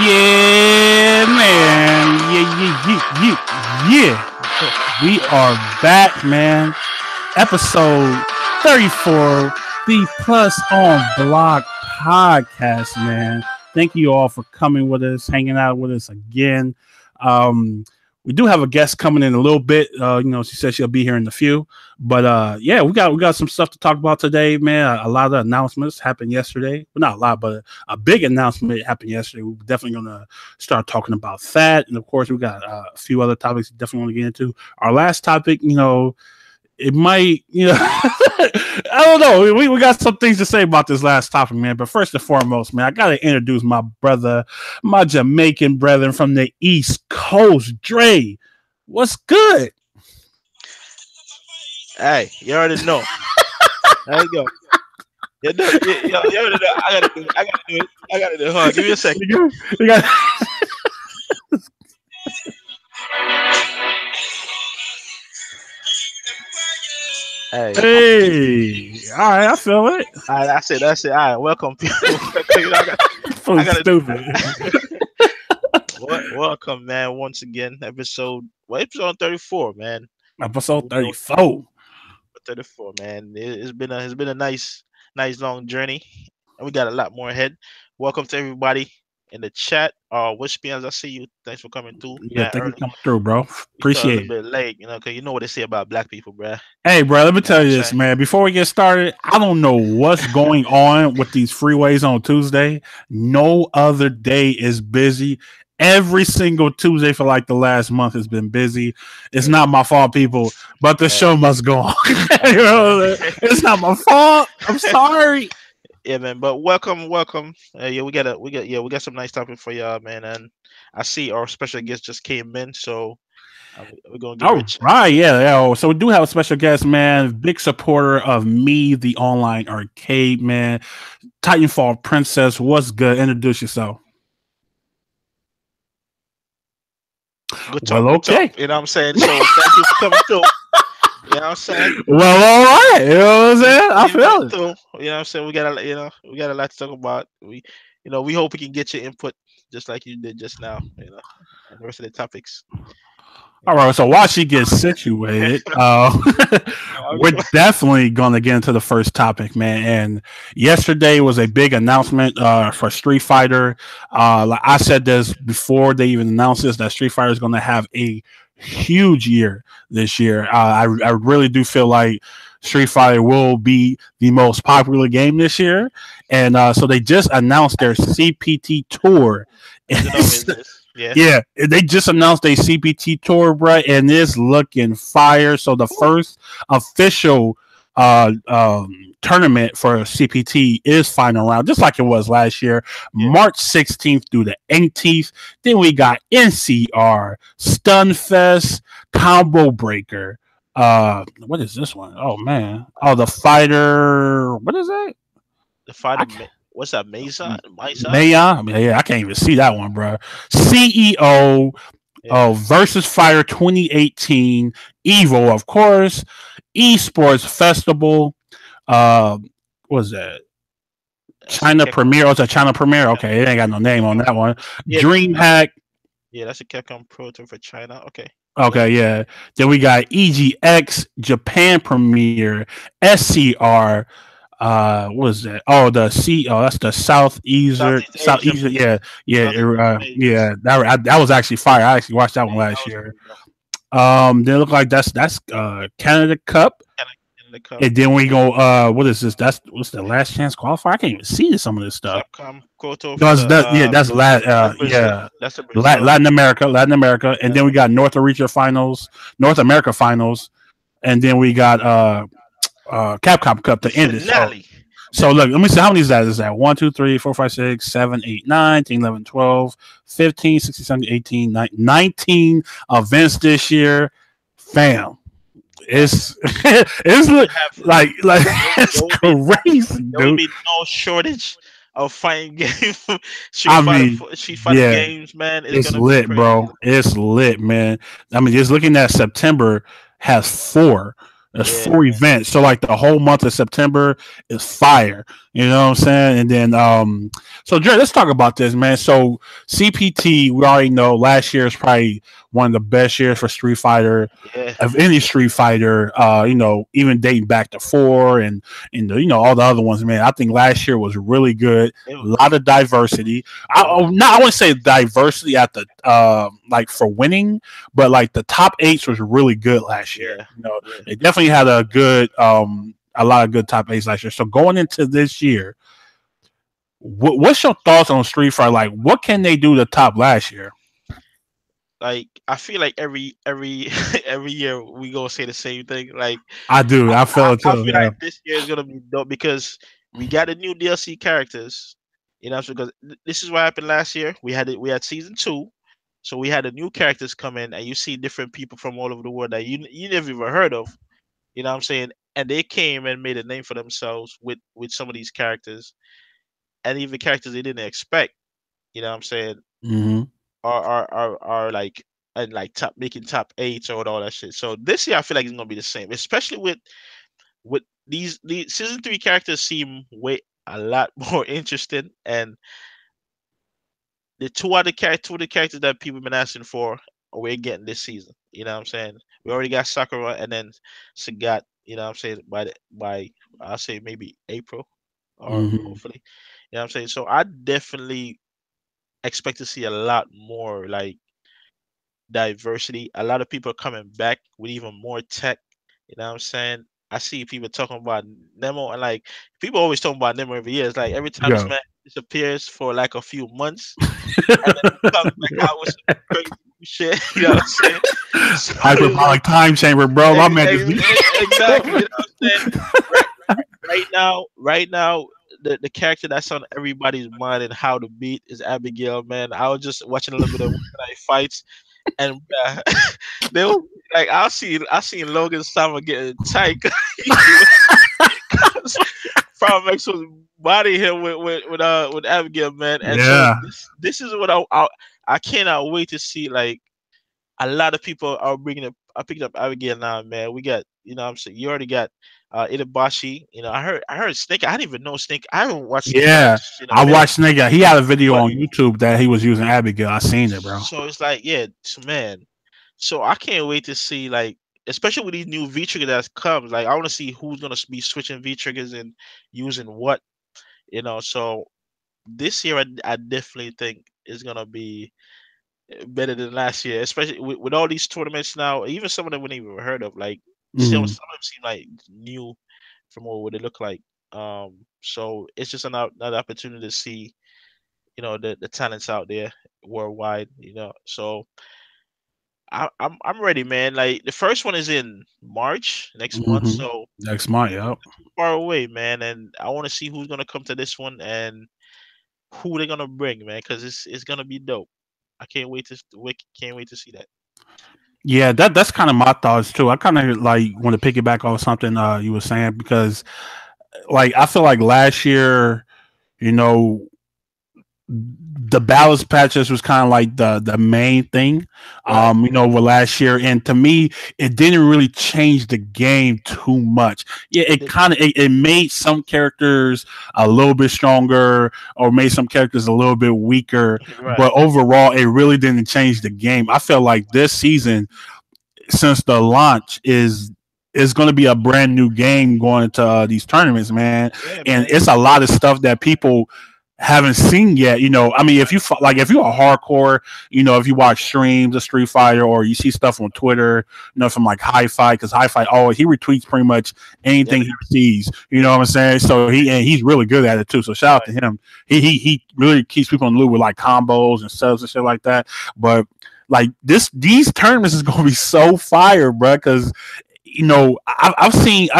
Yeah, man. Yeah. We are back, man. Episode 34, the Plus on Block podcast, man. Thank you all for coming with us, hanging out with us again. We do have a guest coming in a little bit. She said she'll be here in a few. But yeah, we got some stuff to talk about today, man. A lot of announcements happened yesterday. Well, not a lot, but a big announcement happened yesterday. We're definitely gonna start talking about that. And of course, we got a few other topics we definitely want to get into. Our last topic, it might, I don't know. We got some things to say about this last topic, man. But first and foremost, man, I got to introduce my brother, my Jamaican brethren from the East Coast. Dre, what's good? Hey, you already know. There you go. You already know. I gotta do it. I gotta do it. Hold on, give me a second. You got Hey, all right, I feel it. All right, that's it. All right, welcome, people. I got stupid. Welcome, man. Once again, episode 34, man. Episode 34. 34, man. It's been a nice long journey, and we got a lot more ahead. Welcome to everybody in the chat. Wispians, I see you. Thanks for coming through. Yeah, thank you for coming through, bro. Appreciate it. A little bit late, because you know what they say about black people, bro. Hey, bro, let me tell you this, man. Before we get started, I don't know what's going on with these freeways on Tuesday. No other day is busy. Every single Tuesday for like the last month has been busy. It's not my fault, people, but the show must go on. It's not my fault. I'm sorry. Yeah, man. But welcome. We got some nice topic for y'all, man. And I see our special guest just came in, so we're gonna get rich. Right, yeah. So we do have a special guest, man. Big supporter of me, the online arcade, man. Titanfall Princess, what's good? Introduce yourself. Good talk, okay. You know what I'm saying? So thank you for coming through. You know what I'm saying? Well, all right. You know what I'm saying? I feel it. You know what I'm saying? We got a lot to talk about. We hope we can get your input just like you did just now. And the rest of the topics. All right. So while she gets situated, we're definitely going to get into the first topic, man. And yesterday was a big announcement for Street Fighter. Like I said this before they even announced this, that Street Fighter is going to have a huge year this year. I really do feel like Street Fighter will be the most popular game this year. And so they just announced their CPT tour. Yeah, they just announced a CPT tour, bro, and it's looking fire. So the first official tournament for CPT is final round, just like it was last year, March 16th through the 18th. Then we got NCR, Stunfest, Combo Breaker. What is this one? Oh man! Oh, the fighter. What is that? The fighter. What's that? Maya? Yeah, I can't even see that one, bro. CEO versus Fire 2018, Evo, of course. Esports Festival. What was that? China Premiere. Oh, it's a China Premiere. Okay, it ain't got no name on that one. Yeah, DreamHack. Yeah, that's a Capcom Pro Tour for China. Okay. Okay, yeah. Then we got EGX Japan Premiere, SCR. What is that? Oh, that's the Southeast. Yeah. That was actually fire. I actually watched that one last year. They look like that's Canada Cup. And then we go. What is this? What's the last chance qualifier? I can't even see some of this stuff. That's Latin America, and then we got North America finals, and then we got Capcom Cup to end it. So look, let me see how many is that? Is that 1, 2, 3, 4, 5, 6, 7, 8, 9, 10, 11, 12, 15, 16, 17, 18, 19 events this year. Fam. It's like it's crazy, dude. There will be no shortage of fighting games. Street Fighter games, man. It's lit, bro. It's lit, man. I mean, just looking at September has 4. There's Yeah, 4 events. So like the whole month of September is fire. You know what I'm saying? And then so Jared, let's talk about this, man. So CPT, we already know last year is probably one of the best years for Street Fighter yeah. of any Street Fighter, even dating back to four and all the other ones, man. I think last year was really good. It A was, lot of diversity. it was, I wouldn't say diversity at the like for winning, but like the top eights was really good last year. yeah, yeah. They definitely had a lot of good top eights last year. So going into this year, what's your thoughts on Street Fighter? Like, what can they do to top last year? Like I feel like every every year we gonna say the same thing. Like I do. I feel it I too. feel Yeah. like this year is gonna be dope because we got the new DLC characters. You know, because this is what happened last year. We had season two, so we had the new characters come in, and you see different people from all over the world that you never even heard of. You know what I'm saying? And they came and made a name for themselves with some of these characters, and even characters they didn't expect. You know what I'm saying? Hmm. Are like and like top making top eights or all that shit. So this year I feel like it's gonna be the same, especially with these season three characters seem way a lot more interesting, and the two of the characters that people been asking for we're getting this season. You know what I'm saying? We already got Sakura and then Sagat. You know what I'm saying? By I'll say maybe April or Hmm. hopefully. You know what I'm saying? So I definitely expect to see a lot more like diversity. A lot of people are coming back with even more tech. You know what I'm saying? I see people talking about Nemo and like people always talking about Nemo every year. It's like every time this Yeah. man disappears for like a few months and then he comes back out with some crazy new shit. You know what I'm saying? So it's like Hyperbolic time chamber, bro. My man just. exactly. You know what I'm saying? Right, right now, the character that's on everybody's mind and how to beat is Abigail. Man, I was just watching a little bit of Wednesday fights and they were like, I seen Logan Sama getting tight because From X was body him with Abigail, man. And so Yeah. this is what I cannot wait to see. Like a lot of people are bringing up, I picked up Abigail now, man. We got, you know, what I'm saying you already got Itabashi. You know, I heard Snake. I didn't even know Snake. I haven't watched Snake Yeah. Eyes in a I minute, watched Snake. He had a video but on YouTube that he was using Abigail. I seen it, bro. so it's like, yeah, man. So I can't wait to see like, especially with these new V triggers that comes. Like I want to see who's gonna be switching V triggers and using what. You know, so this year I definitely think is gonna be better than last year, especially with all these tournaments now. Even some of them we never even heard of. Like Hmm. some of them seem like new from what they look like. So it's just another opportunity to see, you know, the talents out there worldwide. You know, so I'm ready, man. Like the first one is in March next month, Hmm. so Next month, it's yep. not too far away, man. And I want to see who's gonna come to this one and who they're gonna bring, man, because it's gonna be dope. I can't wait to see that. Yeah, that's kind of my thoughts too. I kind of like want to piggyback off something you were saying because, like, I feel like last year, you know, the balance patches was kind of like the main thing, Right. with last year, and to me, it didn't really change the game too much. Yeah, It it didn't. kind of it made some characters a little bit stronger, or made some characters a little bit weaker, Right. but overall, it really didn't change the game. I feel like this season, since the launch, is going to be a brand new game going to these tournaments, man. Yeah, And man. it's a lot of stuff that people haven't seen yet. I mean, if Right. if you're a hardcore, if you watch streams of Street Fighter or you see stuff on Twitter, from like Hi-Fi, because Hi-Fi always he retweets pretty much Yep. anything he sees. You know what I'm saying? So he's really good at it too. So shout out to Right. him. He really keeps people in the loop with like combos and subs and shit like that. But like these tournaments is gonna be so fire, bro. Because I've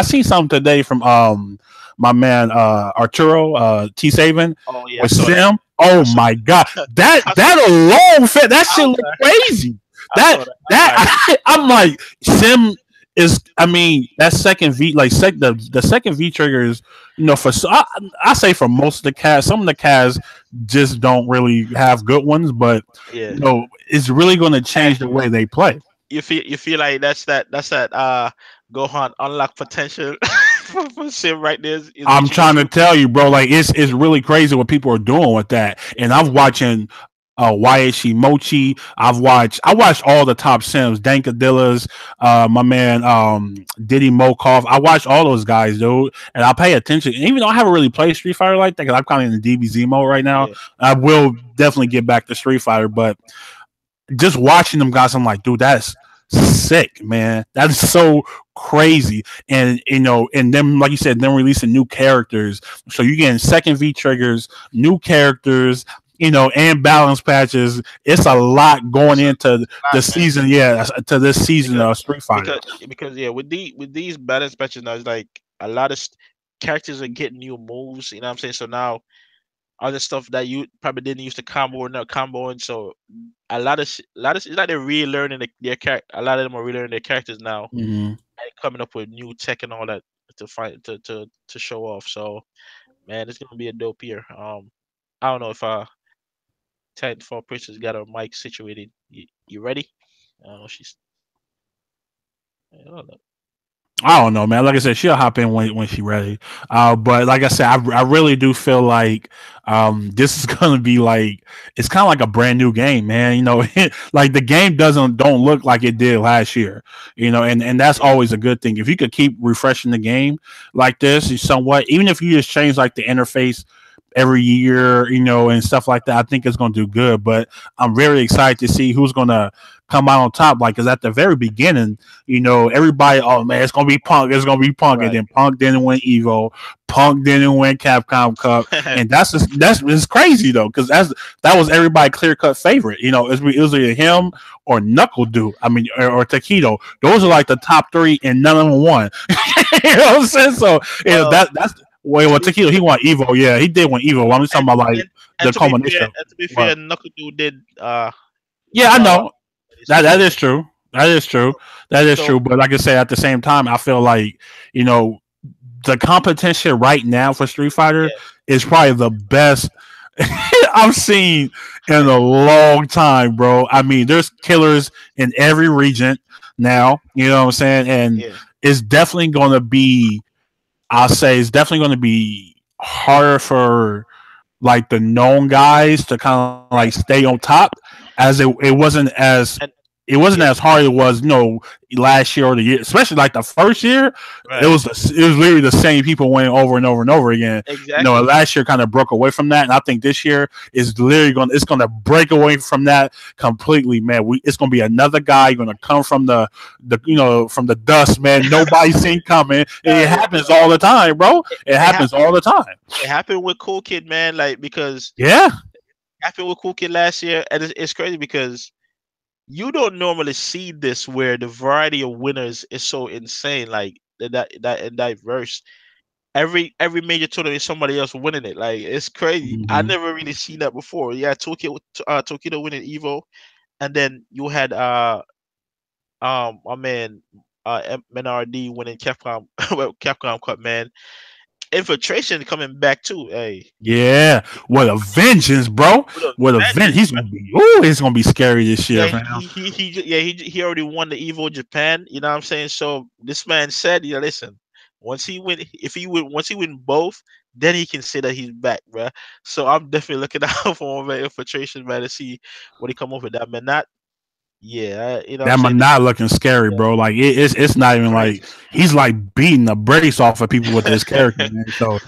seen something today from my man Arturo T Saban Oh yeah, I with saw that. Sim. I Oh saw. my god, that I saw. that alone fit that I, shit look crazy. I saw that. I'm like, I'm like Sim is. I mean that second V like the second V trigger is for I say for most of the cast, some of the cast just don't really have good ones, but yeah. it's really going to And change the way they play. you feel like that's that Gohan unlock potential for Sim right there is I'm what you trying to tell you, bro. Like it's really crazy what people are doing with that. And I'm watching Wyatt Mochi. I watched all the top Sims, Dankadillas, my man Diddy Mokov. I watched all those guys, dude, and I pay attention. And even though I haven't really played Street Fighter like that, because I'm kind of in the DBZ mode right now, yeah. I will definitely get back to Street Fighter. But just watching them guys, I'm like, dude, that's sick, man. That is so crazy. And and then like you said, then releasing new characters. So you're getting second V triggers, new characters, and balance patches. It's a lot going It's a into the lot, man. season, yeah, to this season Because of Street Fighter. because yeah, with these balance patches now, it's like a lot of characters are getting new moves. You know what I'm saying? So now other stuff that you probably didn't use to combo or not combo, and so a lot of it's like they're relearning their character. A lot of them are relearning their characters now Hmm. and coming up with new tech and all that to fight to show off. So man, it's gonna be a dope year. I don't know if Titanfall Princess got her mic situated. You ready? I don't know. I don't know. I don't know, man. Like I said, she'll hop in when she's ready. But like I said, I really do feel like this is gonna be like it's kind of like a brand new game, man. Like the game don't look like it did last year. And that's Yeah, always a good thing. If you could keep refreshing the game like this, you somewhat, even if you just change like the interface every year, and stuff like that, I think it's gonna do good. But I'm very excited to see who's gonna come out on top. Like, because at the very beginning, everybody, oh man, it's gonna be Punk, and right. then Punk didn't win Evo, Punk didn't win Capcom Cup, and that's it's crazy though, because that was everybody clear cut favorite. It was either him or Knuckle Dude. I mean, or Taquito. Those are like the top three, and none of them won. You know what I'm saying? So Well, that's. Wait, to well, be Taquito, he won Evo. Yeah, he did win Evo. I'm just talking and, about like and the culmination. to be fair, What? Knuckle Dude did Yeah, I know. his That season. is true. That is true. That is So true. But like I said, at the same time, I feel like you know the competition right now for Street Fighter yeah, is probably the best I've seen in a long time, bro. I mean, there's killers in every region now. You know what I'm saying? And yeah, it's definitely going to be. I'll say it's definitely going to be harder for like the known guys to kind of like right. stay on top as And it wasn't yeah, as hard as it was last year or the year, especially like the first year. it right. was it was literally the same people winning over and over and over again. Exactly. Last year kind of broke away from that, and I think this year is literally going to break away from that completely, man. It's going to be another guy going to come from from the dust, man. Nobody's seen coming. It Yeah. happens all the time, bro. It, It it, hap- happens all the time. it happened with Cool Kid, man. Like because Yeah. it happened with Cool Kid last year, and it's crazy because you don't normally see this where the variety of winners is so insane, like that and diverse. Every major tournament is somebody else winning it. Like it's crazy. I Hmm. never really seen that before. Yeah, Tokyo winning Evo, and then you had my man MNRD winning Capcom well, Capcom Cup, man. Infiltration coming back too. Hey, Yeah. What a vengeance, bro. what a What a vengeance. vengeance, He's man. gonna be. Ooh, it's gonna be scary this year, Yeah, fam. he already won the Evo Japan. You know what I'm saying? So this man said, yeah, listen, once he win both, then he can say that he's back, bruh. So I'm definitely looking out for my infiltration, man, to see what he come up with. That man, not yeah, you know what I'm That saying? might not looking scary, Yeah, bro. Like it's not even like crazy. he's like beating the brakes off of people with this character, man. So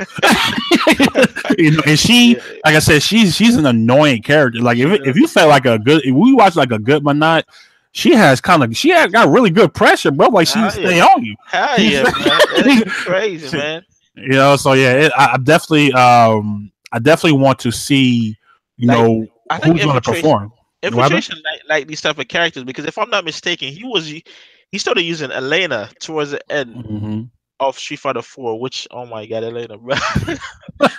and she, Yeah, like I said, she's an annoying character. Like she's if you felt like if we watch like a good Monat, she has got really good pressure, bro. Like she hell stay yeah, on you. hell She's, yeah, man. That's crazy, man. so yeah, I definitely want to see, Like I think who's going to perform. What happened? infiltration like these type of characters because if I'm not mistaken, he started using Elena towards the end Hmm. of Street Fighter 4, which oh my god, Elena, bro.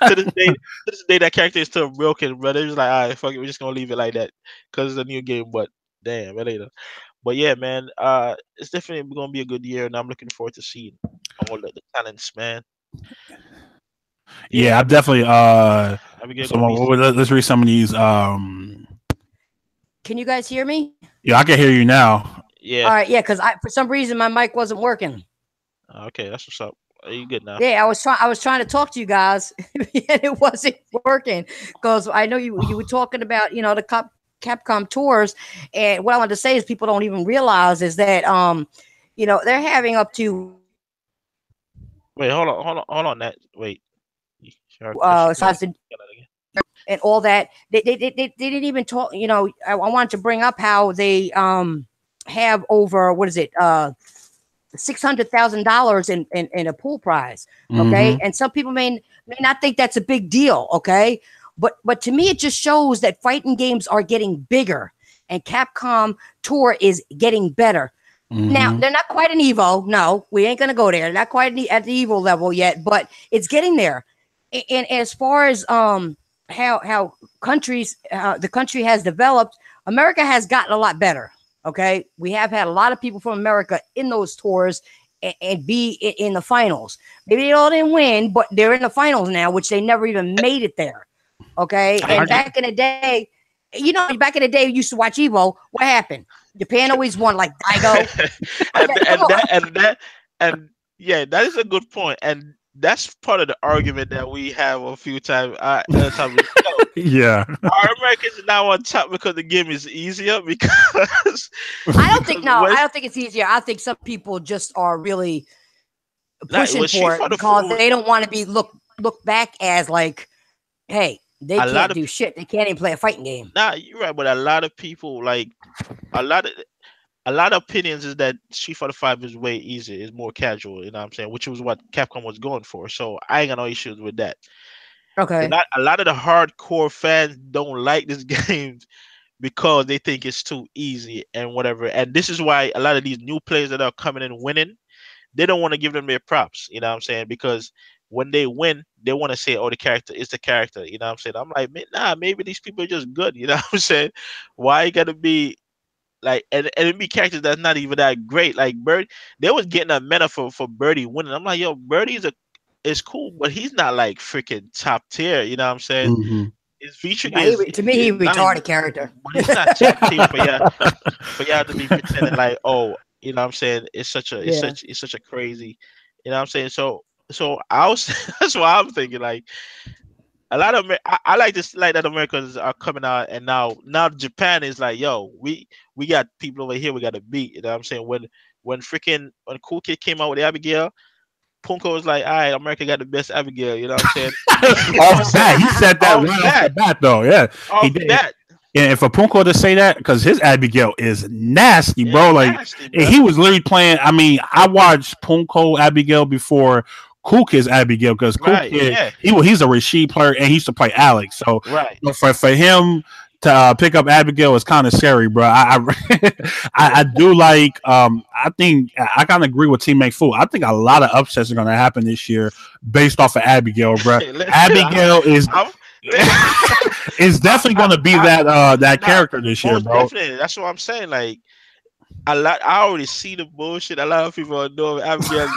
To this day, that character is still broken, bro. They're just like, all right, fuck it, we're just gonna leave it like that because it's a new game. But damn, Elena. But yeah, man, it's definitely gonna be a good year, and I'm looking forward to seeing all the talents, man. Yeah, Yeah, I definitely. I mean, So gonna be let's read some of these. Can you guys hear me? Yeah, I can hear you now. All yeah. right, yeah, because I for some reason my mic wasn't working. Okay, that's what's up. Are you good now? Yeah, I was trying to talk to you guys, and it wasn't working because I know you were talking about the Capcom tours, and what I wanted to say is people don't even realize is that they're having up to Wait, hold on. That wait. Sure, that should size get that again. and all that. They didn't even talk. I wanted to bring up how they have over what is it $600,000 in a pool prize. Okay, Mm-hmm. and some people may not think that's a big deal. Okay, but to me it just shows that fighting games are getting bigger, and Capcom Tour is getting better. Now Mm-hmm. they're not quite an Evo. No, we ain't gonna go there. They're not quite at the Evo level yet, but it's getting there. And as far as how the country has developed, America has gotten a lot better. Okay, we have had a lot of people from America in those tours and be in the finals. Maybe they all didn't win, but they're in the finals now, which they never even made it there. Okay, I and agree. back in the day, back in the day, we used to watch Evo. What happened? Japan always won, like Daigo. Come And on. and yeah, that is a good point, and that's part of the argument that we have a few times. Time we, Yeah. are Americans now on top because the game is easier? Because I don't think because no. I West, don't think it's easier. I think some people just are really like pushing was she for for it the because they don't want to be look back as like, hey, they a lot can't of do shit. They can't even play a fighting game. nah, you're right, but a lot of people like a lot of a lot of opinions is that Street Fighter Five is way easier, is more casual. You know what I'm saying? Which was what Capcom was going for. So I ain't got no issues with that. Okay. A lot of the hardcore fans don't like this game because they think it's too easy and whatever. And this is why a lot of these new players that are coming in winning, they don't want to give them their props. You know what I'm saying? Because when they win, they want to say, "Oh, the character is the character." You know what I'm saying? I'm like, nah, maybe these people are just good. You know what I'm saying? Why you gotta be like and it be characters that's not even that great. Like Bird, they was getting a meta for Birdie winning. I'm like, yo, Birdie's a is cool, but he's not like freaking top tier. You know what I'm saying? Mm-hmm. His feature Now, to me, he is nice, retarded character. but he's not top tier for y'all to be pretending like, oh, you know what I'm saying? Yeah. It's such a crazy, you know what I'm saying? So I was that's what I'm thinking. Like a lot of I like this like that Americans are coming out and now Japan is like, yo, we got people over here we got to beat. You know what I'm saying? When Cool Kid came out with Abigail, Punko was like, all right, America got the best Abigail. You know what I'm saying? You know what I'm Off saying? that, he said that Off right off the that, bat, though. Yeah, he off did. that, And for Punko to say that, because his Abigail is nasty, it's bro. Like, nasty, and bro. he was literally playing. I mean, I watched Punko Abigail before Cool Kid's Abigail because Cool Right? Kid Yeah. he's a Rashid player and he used to play Alex. So Right. for him to pick up Abigail is kind of scary, bro. I do like. I think I kind of agree with Teammate Fool. I think a lot of upsets are going to happen this year based off of Abigail, bro. Listen, Abigail is I'm is definitely going to be that nah, character this year, most bro. definitely. That's what I'm saying. Like a lot, I already see the bullshit. A lot of people are doing Abigail.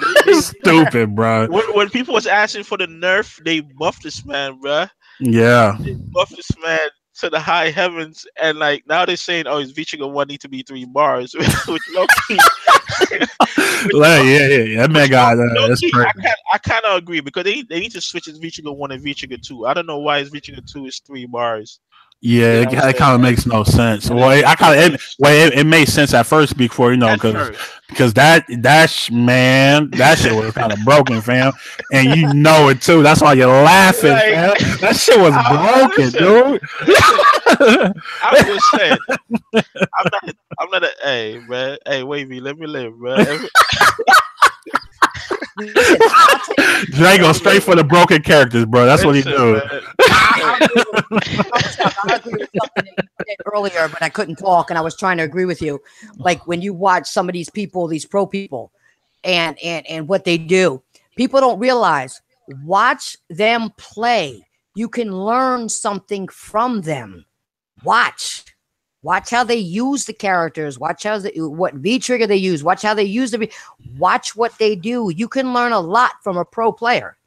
Stupid, bro. When people was asking for the nerf, they buffed this man, bro. Yeah. They buffed this man to the high heavens, and like now they're saying, oh, his Vichiga one need to be 3 bars, which low key, which Like, yeah. That man got low that's key, crazy. I kind of agree because they need to switch his Vichiga one and Vichiga two. I don't know why his Vichiga two is 3 bars. You Yeah, know what I'm it saying? kind of makes no sense. And it Well, makes I no kind of sense it made sense at first before at because first. man that shit was kind of broken, fam, and you know it too. That's why you're laughing, Like, fam. That shit was broken, listen, dude. listen. I'm just saying. I'm not a. Hey, man. Hey, wavy. Let me live, man. Listen, I'll tell you. Drake go straight for the broken characters, bro. That's what he Listen, do. man. I'll agree with, I'll agree with something that you said earlier, but I couldn't talk, and I was trying to agree with you. Like when you watch some of these people, these pro people, and what they do, people don't realize. Watch them play. You can learn something from them. Watch. Watch how they use the characters. Watch what V trigger they use. Watch how they use watch what they do. You can learn a lot from a pro player.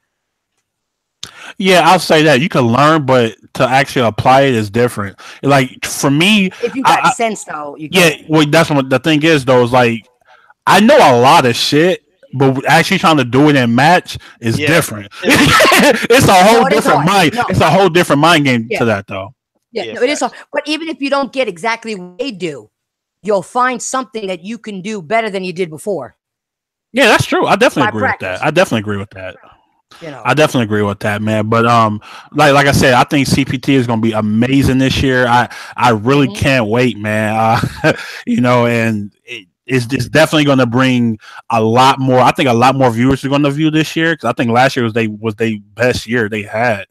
Yeah, I'll say that you can learn, but to actually apply it is different. Like for me, If you got I sense, though, you yeah, can. well, that's what the thing is though. Is like I know a lot of shit, but actually trying to do it in match is different. It's a whole different mind. It's a whole different mind game to that, though. Yeah, no, it is. But even if you don't get exactly what they do, you'll find something that you can do better than you did before. Yeah, that's true. I definitely agree with that. I definitely agree with that. I definitely agree with that, man. But like I said, I think CPT is going to be amazing this year. I really can't wait, man. And it's definitely going to bring a lot more. I think a lot more viewers are going to view this year, because I think last year was their best year they had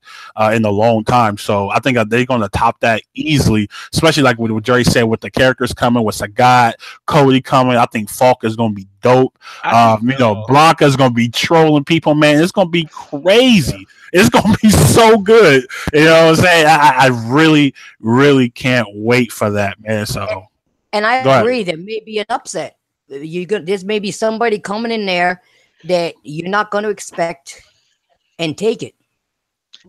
in a long time. So I think they're going to top that easily, especially like what Jerry said, with the characters coming, with Sagat, Cody coming. I think Falk is going to be dope. Blanca is going to be trolling people, man. It's going to be crazy. It's going to be so good. You know what I'm saying? I really, really can't wait for that, man. So. And I agree, there may be an upset. There's maybe somebody coming in there that you're not going to expect and take it.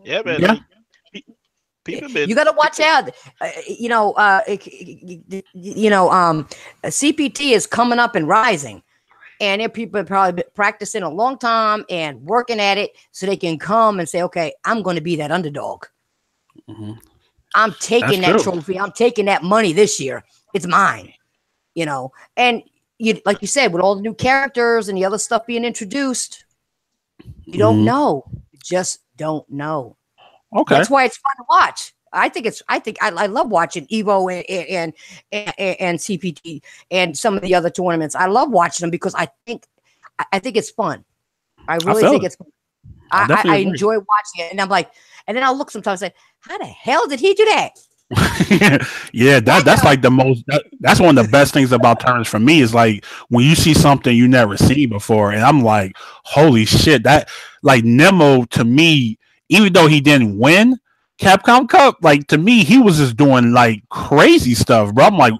Yeah, man. Yeah. You got to watch out. CPT is coming up and rising, and there people are probably been practicing a long time and working at it, so they can come and say, "Okay, I'm going to be that underdog. I'm taking that trophy. I'm taking that money this year. It's mine." And like you said, with all the new characters and the other stuff being introduced, you don't know. You just don't know. Okay. That's why it's fun to watch. I love watching Evo and CPT and some of the other tournaments. I love watching them because I think it's fun. I really think it's fun. I enjoy watching it, and I'm like, and then I'll look sometimes and say, how the hell did he do that? Yeah, that's like the most. That's one of the best things about tournaments for me, is like when you see something you never seen before, and I'm like, holy shit! That, like, Nemo, to me, even though he didn't win Capcom Cup, like, to me, he was just doing like crazy stuff, bro. I'm like,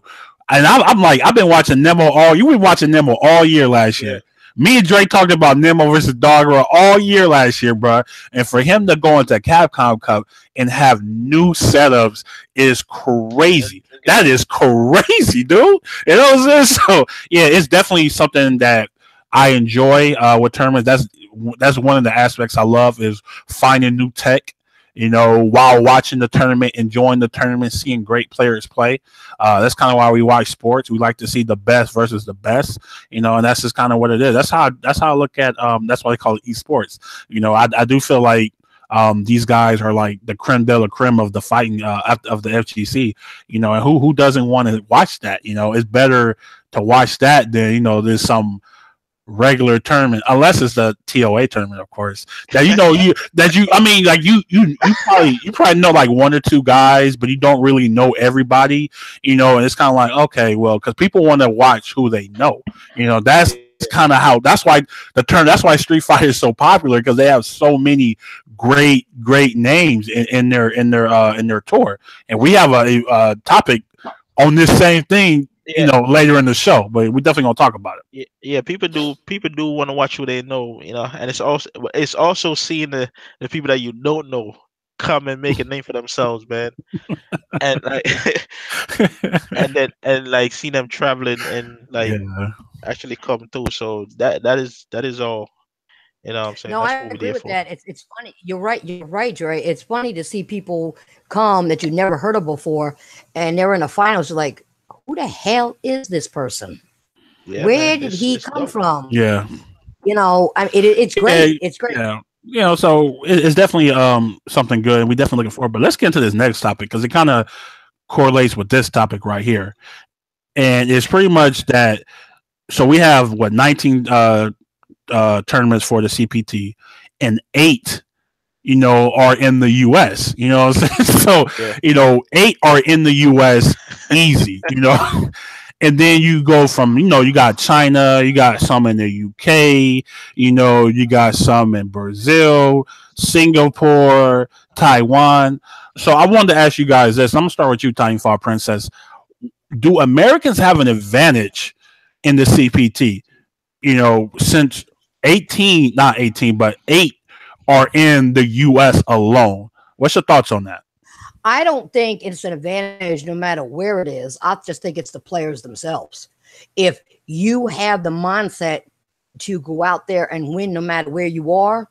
and I'm like, I've been watching Nemo you've been watching Nemo all year last year. Me and Drake talked about Nemo versus Doggerel all year last year, bro. And for him to go into Capcom Cup and have new setups is crazy. That is crazy, dude. You know what I'm saying? So, yeah, it's definitely something that I enjoy with tournaments. That's one of the aspects I love, is finding new tech, while watching the tournament, enjoying the tournament, seeing great players play. That's kind of why we watch sports. We like to see the best versus the best, and that's just kind of what it is. That's how I look at, that's why they call it esports. I do feel like these guys are like the creme de la creme of the fighting of the FGC, and who doesn't want to watch that? It's better to watch that than, there's some regular tournament, unless it's the TOA tournament, of course. That you probably know like one or two guys, but you don't really know everybody. And it's kind of like, okay, well, because people want to watch who they know. That's kind of how. That's why Street Fighter is so popular, because they have so many great names in their tour. And we have a topic on this same thing, later in the show, but we're definitely gonna talk about it. Yeah, people do want to watch who they know, and it's also seeing the people that you don't know come and make a name for themselves, man. And like and like see them traveling and like actually come through. So that is all. You know what I'm saying? No, I agree with that. It's funny. You're right, Dre. It's funny to see people come that you never heard of before, and they're in the finals. You're like, who the hell is this person? Yeah, where did he come from? Yeah. It's great. It's great. Yeah. So it's definitely something good, and we're definitely looking forward. But let's get into this next topic, because it kind of correlates with this topic right here. And it's pretty much that. So we have 19 tournaments for the CPT, and 8 are in the US, so 8 are in the US easy, and then you go from, you got China, you got some in the UK, you got some in Brazil, Singapore, Taiwan. So I wanted to ask you guys this. I'm gonna start with you, Tiny Fall Princess. Do Americans have an advantage in the CPT? Since not 18, but 8 are in the US alone. What's your thoughts on that? I don't think it's an advantage no matter where it is. I just think it's the players themselves. If you have the mindset to go out there and win no matter where you are,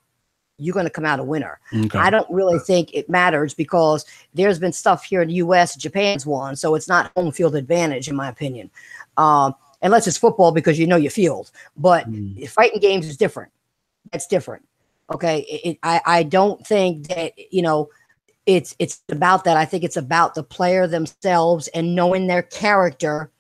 you're going to come out a winner. Okay. I don't really think it matters because there's been stuff here in the U.S. Japan's won, so it's not home field advantage in my opinion. Unless it's football because you know your field. But fighting games is different. That's different. Okay. I don't think that, it's about that. I think it's about the player themselves and knowing their character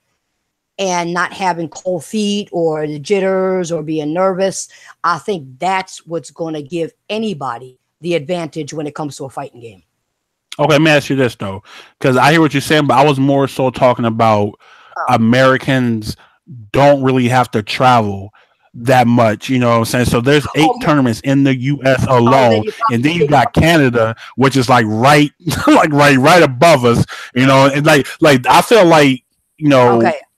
and not having cold feet or the jitters or being nervous. I think that's what's going to give anybody the advantage when it comes to a fighting game. Okay, let me ask you this though, because I hear what you're saying, but I was more so talking about Americans don't really have to travel that much, you know what I'm saying? So there's 8 tournaments in the US alone, and then you got Canada, which is like right right above us, and like I feel like,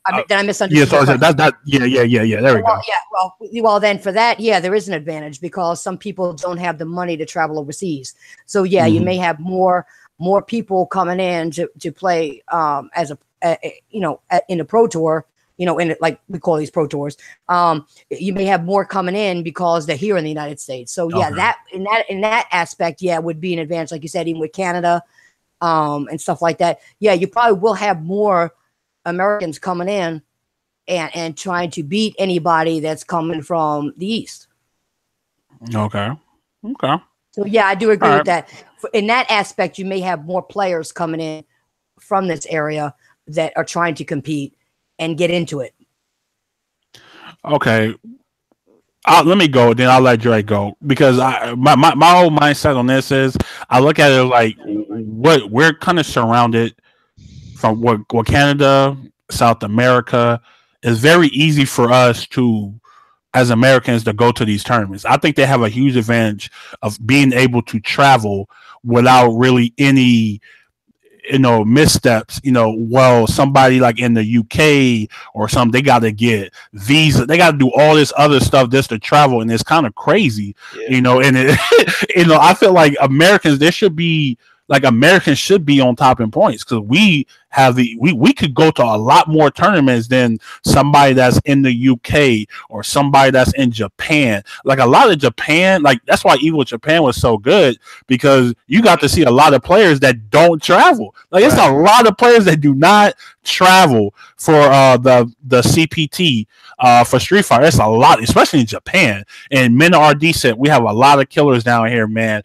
Okay. Then I misunderstood. Yeah, so that's that. Yeah. There we go. Yeah, well, then for that, there is an advantage because some people don't have the money to travel overseas. So you may have more people coming in to play as in a pro tour. In it, like we call these pro tours, you may have more coming in because they're here in the United States. So that in that aspect, would be an advantage, like you said, even with Canada, and stuff like that. Yeah, you probably will have more Americans coming in and trying to beat anybody that's coming from the East. Okay. So I do agree with that. In that aspect, you may have more players coming in from this area that are trying to compete and get into it. Okay. Let me go, then I'll let Dre go, because my whole mindset on this is I look at it like we're kind of surrounded from what Canada, South America. Is very easy for us to, as Americans, to go to these tournaments. I think they have a huge advantage of being able to travel without really any missteps. Somebody like in the UK or something, they got to get visa, they got to do all this other stuff just to travel, and it's kind of crazy. And I feel like Americans should be on top in points, because we have we could go to a lot more tournaments than somebody that's in the UK or somebody that's in Japan. Like a lot of Japan, like that's why even Japan was so good, because you got to see a lot of players that don't travel. Like it's a lot of players that do not travel for the CPT for Street Fighter. It's a lot, especially in Japan. And men are decent. We have a lot of killers down here, man,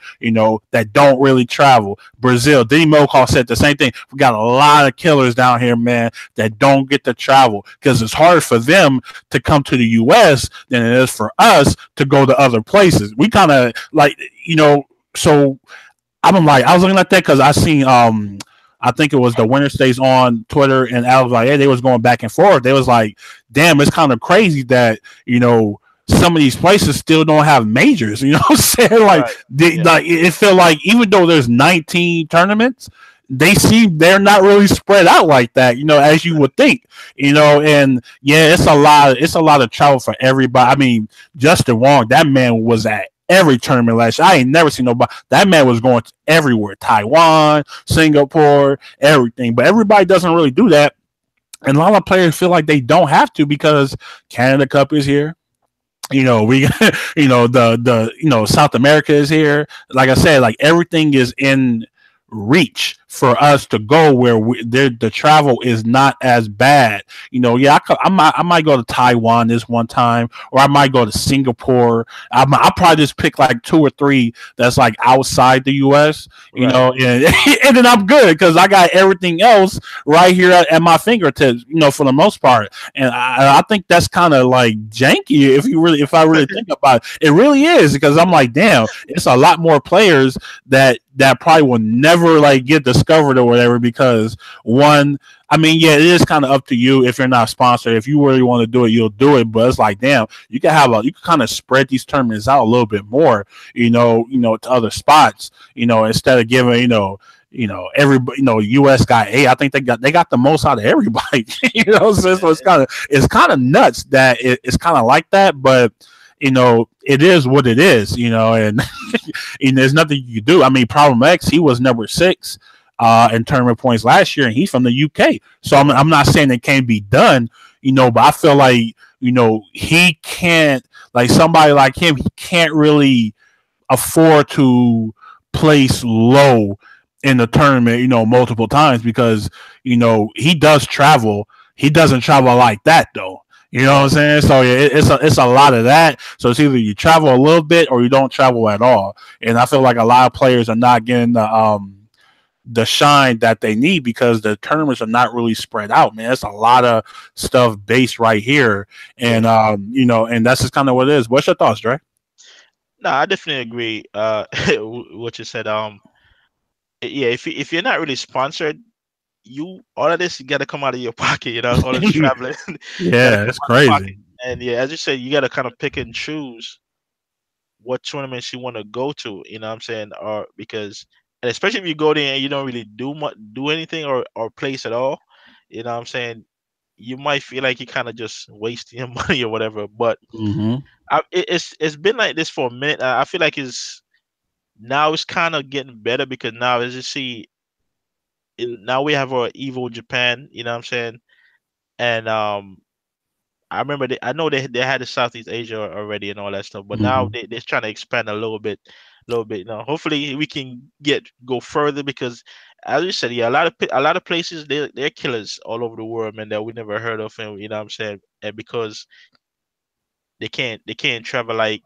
that don't really travel. Brazil, Diddy Mokal said the same thing. We got a lot of killers down here, man, that don't get to travel, because it's harder for them to come to the US than it is for us to go to other places. We kind of so I'm like, I was looking at that because I seen I think it was the Winter States on Twitter, and I was like, hey, they was going back and forth. They was like, damn, it's kind of crazy that some of these places still don't have majors. You know what I'm saying? Like, like it felt like even though there's 19 tournaments, they're not really spread out like that, as you would think, and it's a lot of travel for everybody. I mean, Justin Wong, that man was at every tournament last year. I ain't never seen nobody. That man was going everywhere, Taiwan, Singapore, everything. But everybody doesn't really do that. And a lot of players feel like they don't have to because Canada Cup is here. We, South America is here. Like I said, like everything is in reach for us to go where the travel is not as bad. I might go to Taiwan this one time, or I might go to Singapore. I'll probably just pick like 2 or 3 that's like outside the US, and then I'm good because I got everything else right here at my fingertips, for the most part. And I think that's kind of like janky if I really think about it. It really is, because I'm like, damn, it's a lot more players that probably will never like get discovered or whatever, because one, I mean, it is kind of up to you if you're not sponsored. If you really want to do it, you'll do it. But it's like, damn, you can kind of spread these tournaments out a little bit more, to other spots, instead of giving, everybody, US got 8. I think they got the most out of everybody, so it's kind of nuts that it's kind of like that, but it is what it is, and, and there's nothing you can do. I mean, Problem X, he was number 6 in tournament points last year, and he's from the UK. So I'm not saying it can't be done, but I feel like, he can't, like somebody like him, he can't really afford to place low in the tournament, multiple times because he does travel. He doesn't travel like that though. You know what I'm Right. saying? So yeah, it's a lot of that. So it's either you travel a little bit or you don't travel at all. And I feel like a lot of players are not getting the shine that they need because the tournaments are not really spread out, man. It's a lot of stuff based right here, and Yeah. and that's just kind of what it is. What's your thoughts, Dre? No, I definitely agree. What you said. Yeah, if you're not really sponsored, you all of this you got to come out of your pocket. All this traveling got to Yeah, come it's out of the pocket. crazy. And yeah, as you said, you got to kind of pick and choose what tournaments you want to go to. You know what I'm saying? Or because, and especially if you go there and you don't really do anything or place at all. You know what I'm saying? You might feel like you're kind of just wasting your money or whatever. But Hmm. it's been like this for a minute. I feel like it's kind of getting better because now as you see, now we have our Evo Japan. You know what I'm saying? And I remember I know they had the Southeast Asia already and all that stuff, but now Hmm. they're trying to expand a little bit. Hopefully we can go further because, as you said, yeah, a lot of places they're killers all over the world, man, that we never heard of, and you know what I'm saying, and because they can't travel like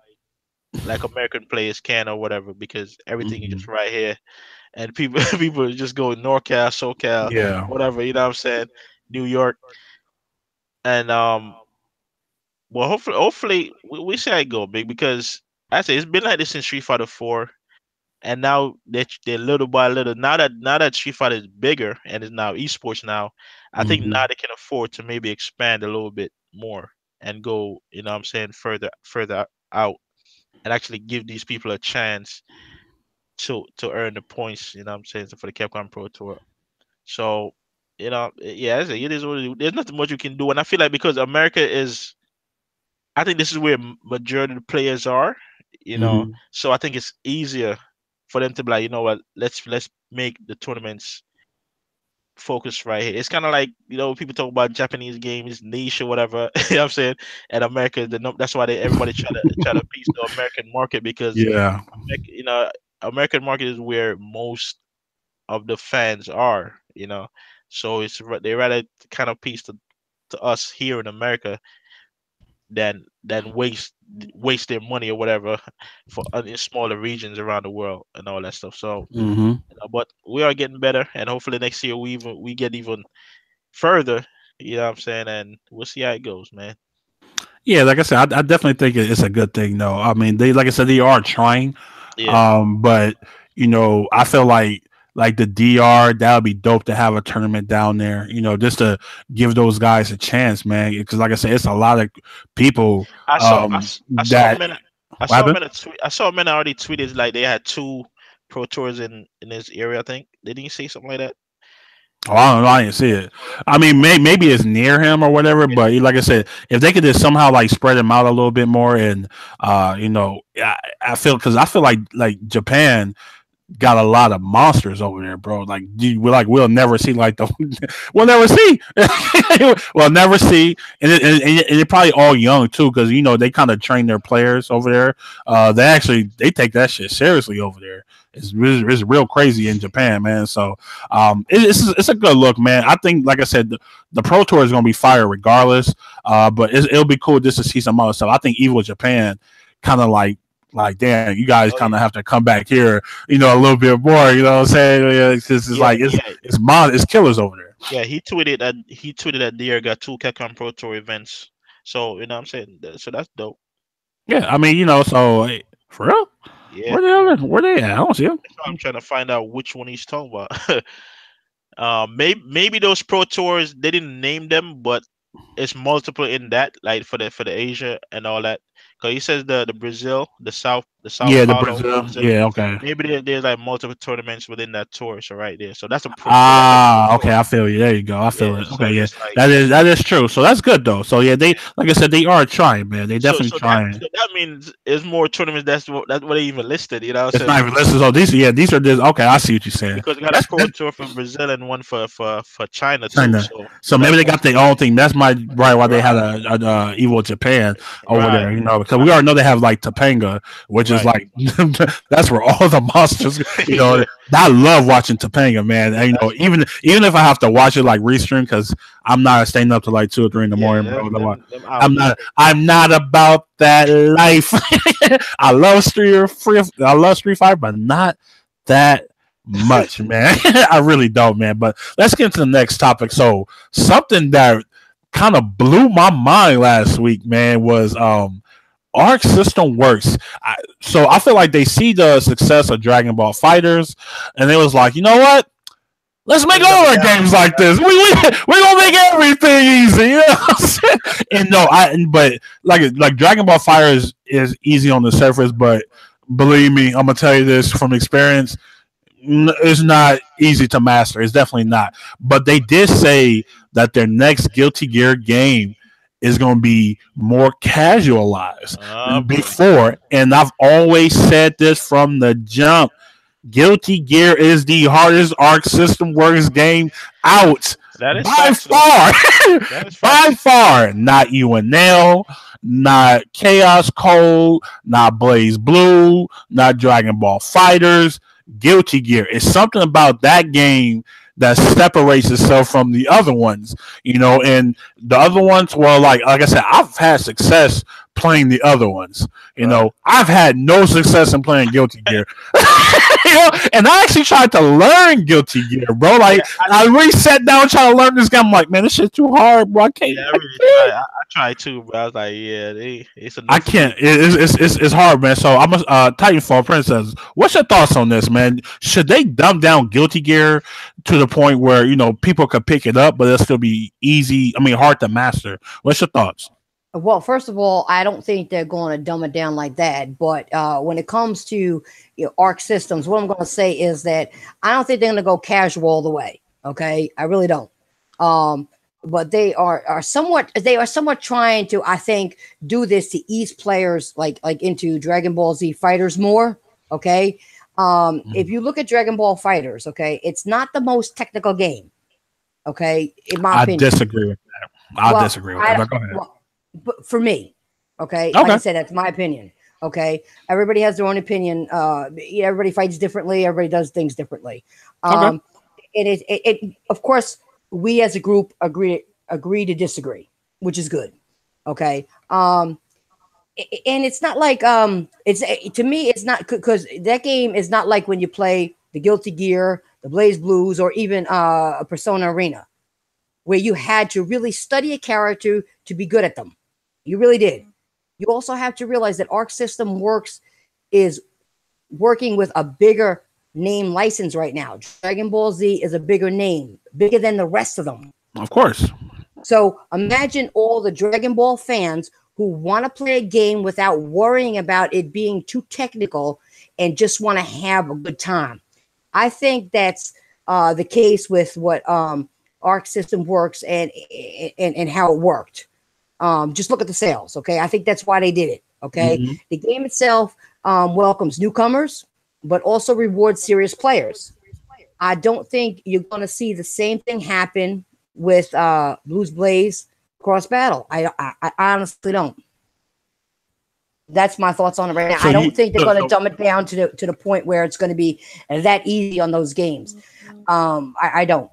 American players can or whatever because everything is just Hmm. right here, and people people just go NorCal, SoCal, Yeah. whatever, you know what I'm saying, New York, and well, hopefully we see how it go, big, because I say it's been like this since Street Fighter 4, and now they're little by little. Now that Street Fighter is bigger and is now esports now, I think Hmm. now they can afford to maybe expand a little bit more and go, you know what I'm saying, further out and actually give these people a chance to earn the points, you know what I'm saying, for the Capcom Pro Tour. So, yeah, it is what it is. There's nothing much you can do, and I feel like because America is I think this is where majority of the players are, Hmm. So I think it's easier for them to be like, you know what, let's make the tournaments focus right here. It's kind of like, people talk about Japanese games niche or whatever. You know what I'm saying? And America, that's why everybody try to piece the American market because Yeah. America, American market is where most of the fans are. So they rather kind of piece to us here in America than waste their money or whatever for in smaller regions around the world and all that stuff. So, Hmm. but we are getting better, and hopefully next year we get even further. You know what I'm saying? And we'll see how it goes, man. Yeah, like I said, I definitely think it's a good thing. though. I mean, like I said, they are trying. Yeah, But I feel like the DR, that would be dope to have a tournament down there. Just to give those guys a chance, man. Because like I said, it's a lot of people I saw a that minute. I what saw a happened. minute. I saw a minute already tweeted like they had two pro tours in this area. I think they didn't say something like that. Oh, I don't know. I didn't see it. I mean, maybe it's near him or whatever. But like I said, if they could just somehow like spread them out a little bit more, and I feel because I feel like Japan got a lot of monsters over there, bro. Like we'll never see like the we'll never see we'll never see, and they're probably all young too, because they kind of train their players over there. They take that shit seriously over there. It's real crazy in Japan, man. So it's a good look, man. I think, like I said, the Pro Tour is gonna be fire regardless. But it'll be cool just to see some other stuff. I think Evo Japan kind of like damn, you guys Oh kind yeah, of have to come back here, a little bit more. You know what I'm saying? Yeah, because it's yeah, like yeah, it's killers over there. yeah. He tweeted that the year got two Capcom Pro Tour events. So you know what I'm saying. So that's dope. Yeah, I mean, so for real, Yeah, where they at? I don't see them. that's why I'm trying to find out which one he's talking about. Maybe those pro tours they didn't name them, but it's multiple in that, like for the Asia and all that. Cause he says the Brazil, the Sao Yeah, the Paulo, Brazil. Brazil. Yeah, okay. Maybe there's like multiple tournaments within that tour. So right there. So that's a pro Okay, tour. I feel you. There you go. I feel Yeah. it. So Okay, yeah, it's like that is true. So that's good though. So yeah, they like I said, they are trying, man. They so definitely so that trying. so that means it's more tournaments. That's what they even listed. You know what It's I'm not saying? even listed. So these are this. Okay, I see what you're saying. Because we got a That's pro tour for Brazil and one for China too. China. So So maybe they got their own thing. That's my right why they had right, a Evo Japan over right. there. know, because we already know they have like Topanga, which is like that's where all the monsters. You know, I love watching Topanga, man. And, you know, even if I have to watch it like restream, because I'm not staying up to like 2 or 3 in the morning, bro. I'm not about that life. I love Street Fighter, but not that much, man. I really don't, man. But let's get into the next topic. So something that kind of blew my mind last week, man, was Arc System Works. So I feel like they see the success of Dragon Ball Fighters, and they was like, you know what? Let's make all our games like this. We gonna make everything easy, you know what I'm saying? And no, but like Dragon Ball Fighters is easy on the surface, but believe me, I'm gonna tell you this from experience. It's not easy to master. It's definitely not. But they did say that their next Guilty Gear game is going to be more casualized than before. And I've always said this from the jump. Guilty Gear is the hardest Arc System Works game out. That is by far. By far. Not UNL, not Chaos Code, not Blaze Blue, not Dragon Ball Fighters. Guilty Gear. It's something about that game that separates itself from the other ones, you know, and the other ones were like I said, I've had success playing the other ones, you know. I've had no success in playing Guilty Gear. You know, and I actually tried to learn Guilty Gear, bro. Like I really sat down trying to learn this game. I'm like, man, this shit's too hard, bro. I can't. Yeah, I tried too, bro. I was like, it's I can't. It's hard, man. So I'm a Titanfall Princess. What's your thoughts on this, man? Should they dumb down Guilty Gear to the point where, you know, people could pick it up, but it'll still be easy? I mean, hard to master. What's your thoughts? Well, first of all, I don't think they're going to dumb it down like that. But when it comes to Arc Systems, what I'm going to say is that I don't think they're going to go casual all the way. Okay, I really don't. But they are somewhat trying to, I think, do this to ease players like into Dragon Ball Z Fighters more. Okay, if you look at Dragon Ball Fighters, okay, it's not the most technical game. Okay, in my opinion, I disagree with that. I disagree with that. But go ahead. But for me, okay, like I said, that's my opinion. Okay, everybody has their own opinion. Everybody fights differently. Everybody does things differently. It of course, we as a group agree to disagree, which is good. Okay, and it's not like to me, it's not because that game is not like when you play the Guilty Gear, the Blaze Blues, or even a Persona Arena, where you had to really study a character to be good at them. You really did. You also have to realize that Arc System Works is working with a bigger name license right now. Dragon Ball Z is a bigger name, bigger than the rest of them. Of course. So imagine all the Dragon Ball fans who want to play a game without worrying about it being too technical and just want to have a good time. I think that's the case with what Arc System Works and how it worked. Just look at the sales, okay? I think that's why they did it, okay? Mm-hmm. The game itself welcomes newcomers, but also rewards serious players. I don't think you're going to see the same thing happen with Blues Blaze Cross Battle. I honestly don't. That's my thoughts on it right now. So I don't think they're going to dumb it down to the point where it's going to be that easy on those games. I don't.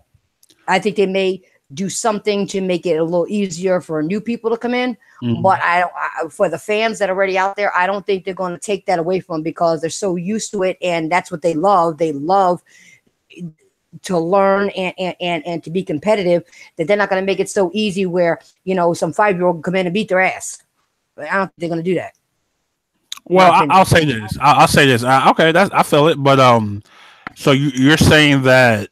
I think they may do something to make it a little easier for new people to come in. Mm-hmm. But for the fans that are already out there, I don't think they're going to take that away from them because they're so used to it. And that's what they love. They love to learn and to be competitive, that they're not going to make it so easy where, some 5-year-old can come in and beat their ass. But I don't think they're going to do that. Well, I'll say this. I'll say this. Okay, I feel it. But so you're saying that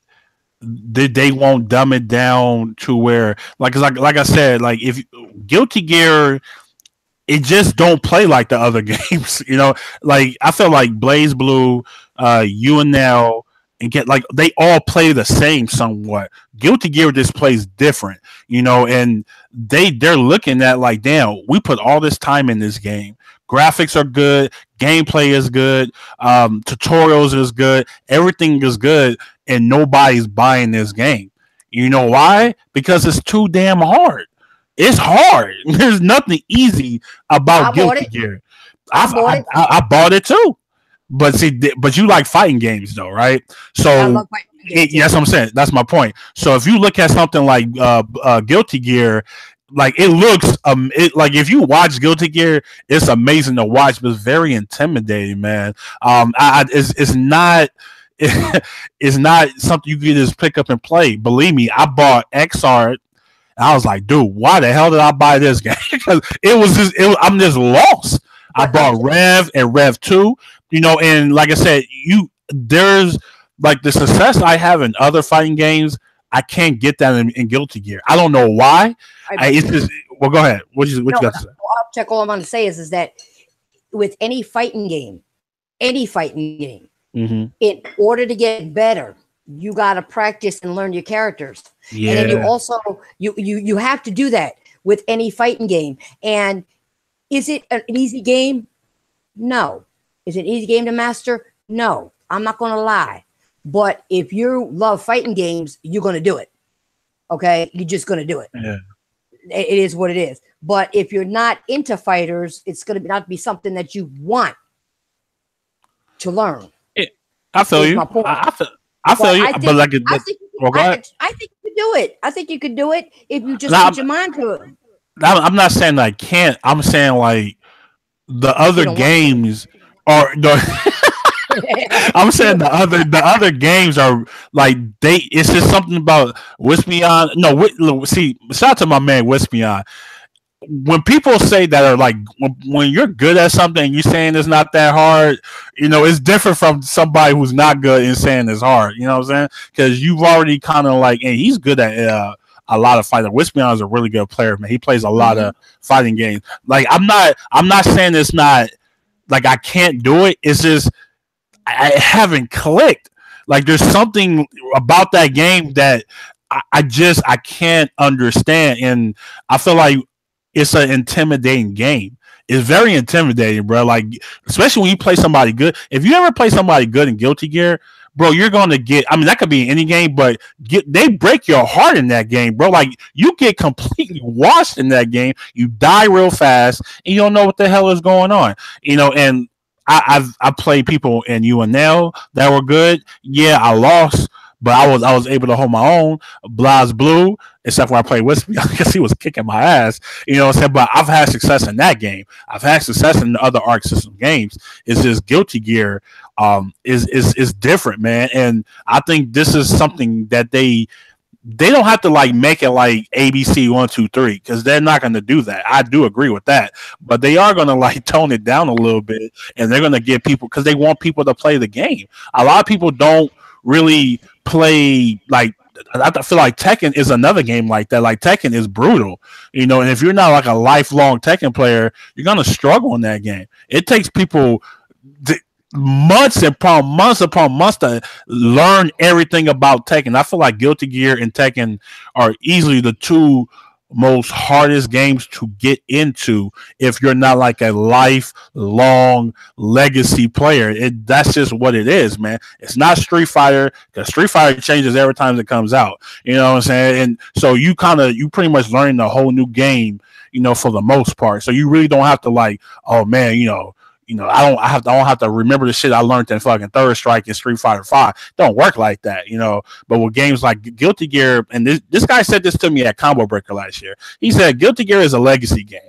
they won't dumb it down to where, like I said, like if Guilty Gear, it just don't play like the other games. Like I feel like Blaze Blue, UNL, and they all play the same somewhat. Guilty Gear just plays different, and they're looking at like, damn, we put all this time in this game. Graphics are good, gameplay is good, tutorials is good, everything is good, and nobody's buying this game. You know why? Because it's too damn hard. It's hard. There's nothing easy about I bought Guilty it. Gear. I bought it. I bought it too. But see, but you like fighting games though, right? I So love fighting games. that's what I'm saying. That's my point. So if you look at something like Guilty Gear, like it looks it like if you watch Guilty Gear, it's amazing to watch, but it's very intimidating, man. It's not it's not something you can just pick up and play. Believe me, I bought XR. I was like, dude, why the hell did I buy this game? Because I'm just lost. I bought Rev and Rev 2, and like I said, there's like the success I have in other fighting games, I can't get that in Guilty Gear. I don't know why. It's just, well, go ahead. What you got to say? I'll check. All I'm going to say is that with any fighting game, Mm-hmm. in order to get better, you got to practice and learn your characters. Yeah. And then you also you have to do that with any fighting game. And is it an easy game? No. Is it an easy game to master? No. I'm not going to lie. But if you love fighting games, you're going to do it. Okay? You're just going to do it. Yeah. It is what it is. But if you're not into fighters, it's going to not be something that you want to learn. I feel you. I feel you. But like, I think you could do it. I think you could do it if you just put your mind to it. I'm not saying that I can't. I'm saying like the other games are. I'm saying the other games are like It's just something about Wispion. No, see, shout out to my man Wispion. When people say that, are like when you're good at something and you're saying it's not that hard, it's different from somebody who's not good and saying it's hard. You know what I'm saying? Because you've already kind of like, and he's good at a lot of fighting. Wispion is a really good player, man. He plays a lot of fighting games. Like I'm not saying it's not like I can't do it. It's just I haven't clicked. Like there's something about that game that I can't understand, and I feel like it's an intimidating game. It's very intimidating, bro. Like, especially when you play somebody good. If you ever play somebody good in Guilty Gear, bro, you're going to get, I mean, that could be in any game, but they break your heart in that game, bro. Like, you get completely washed in that game. You die real fast, and you don't know what the hell is going on. And I've played people in UNL that were good. Yeah, I lost, but I was able to hold my own. Blaz Blue, except when I played Wispy, because he was kicking my ass. You know what I'm saying? But I've had success in that game. I've had success in the other Arc System games. It's just Guilty Gear is different, man. And I think this is something that they don't have to like make it like ABC 1, 2, 3 because they're not going to do that. I do agree with that, but they are going to like tone it down a little bit, and they're going to get people because they want people to play the game. A lot of people don't really play like. I feel like Tekken is another game like that. Like Tekken is brutal, and if you're not like a lifelong Tekken player, you're gonna struggle in that game. It takes people months upon months to learn everything about Tekken. I feel like Guilty Gear and Tekken are easily the two most hardest games to get into if you're not like a lifelong legacy player. That's just what it is, man. It's not Street Fighter because Street Fighter changes every time it comes out. You know what I'm saying? And so you pretty much learn the whole new game, for the most part. So you really don't have to like, oh man, I don't have to remember the shit I learned in fucking Third Strike and Street Fighter 5. Don't work like that, But with games like Guilty Gear, and this guy said this to me at Combo Breaker last year. He said Guilty Gear is a legacy game.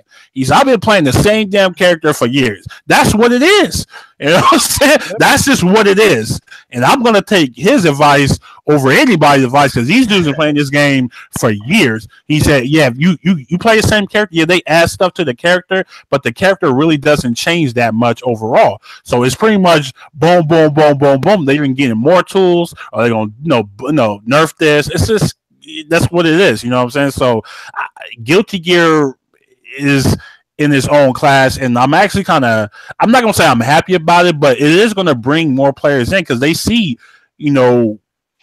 I've been playing the same damn character for years. That's what it is. You know what I'm saying? That's just what it is. And I'm gonna take his advice over anybody's advice because these dudes have been playing this game for years. He said, yeah, you play the same character. Yeah, they add stuff to the character, but the character really doesn't change that much overall. So it's pretty much boom, boom, boom, boom, boom. They're even getting more tools, or they're gonna nerf this. It's just that's what it is. You know what I'm saying? So Guilty Gear is in its own class, and I'm actually I'm not gonna say I'm happy about it, but it is gonna bring more players in because they see,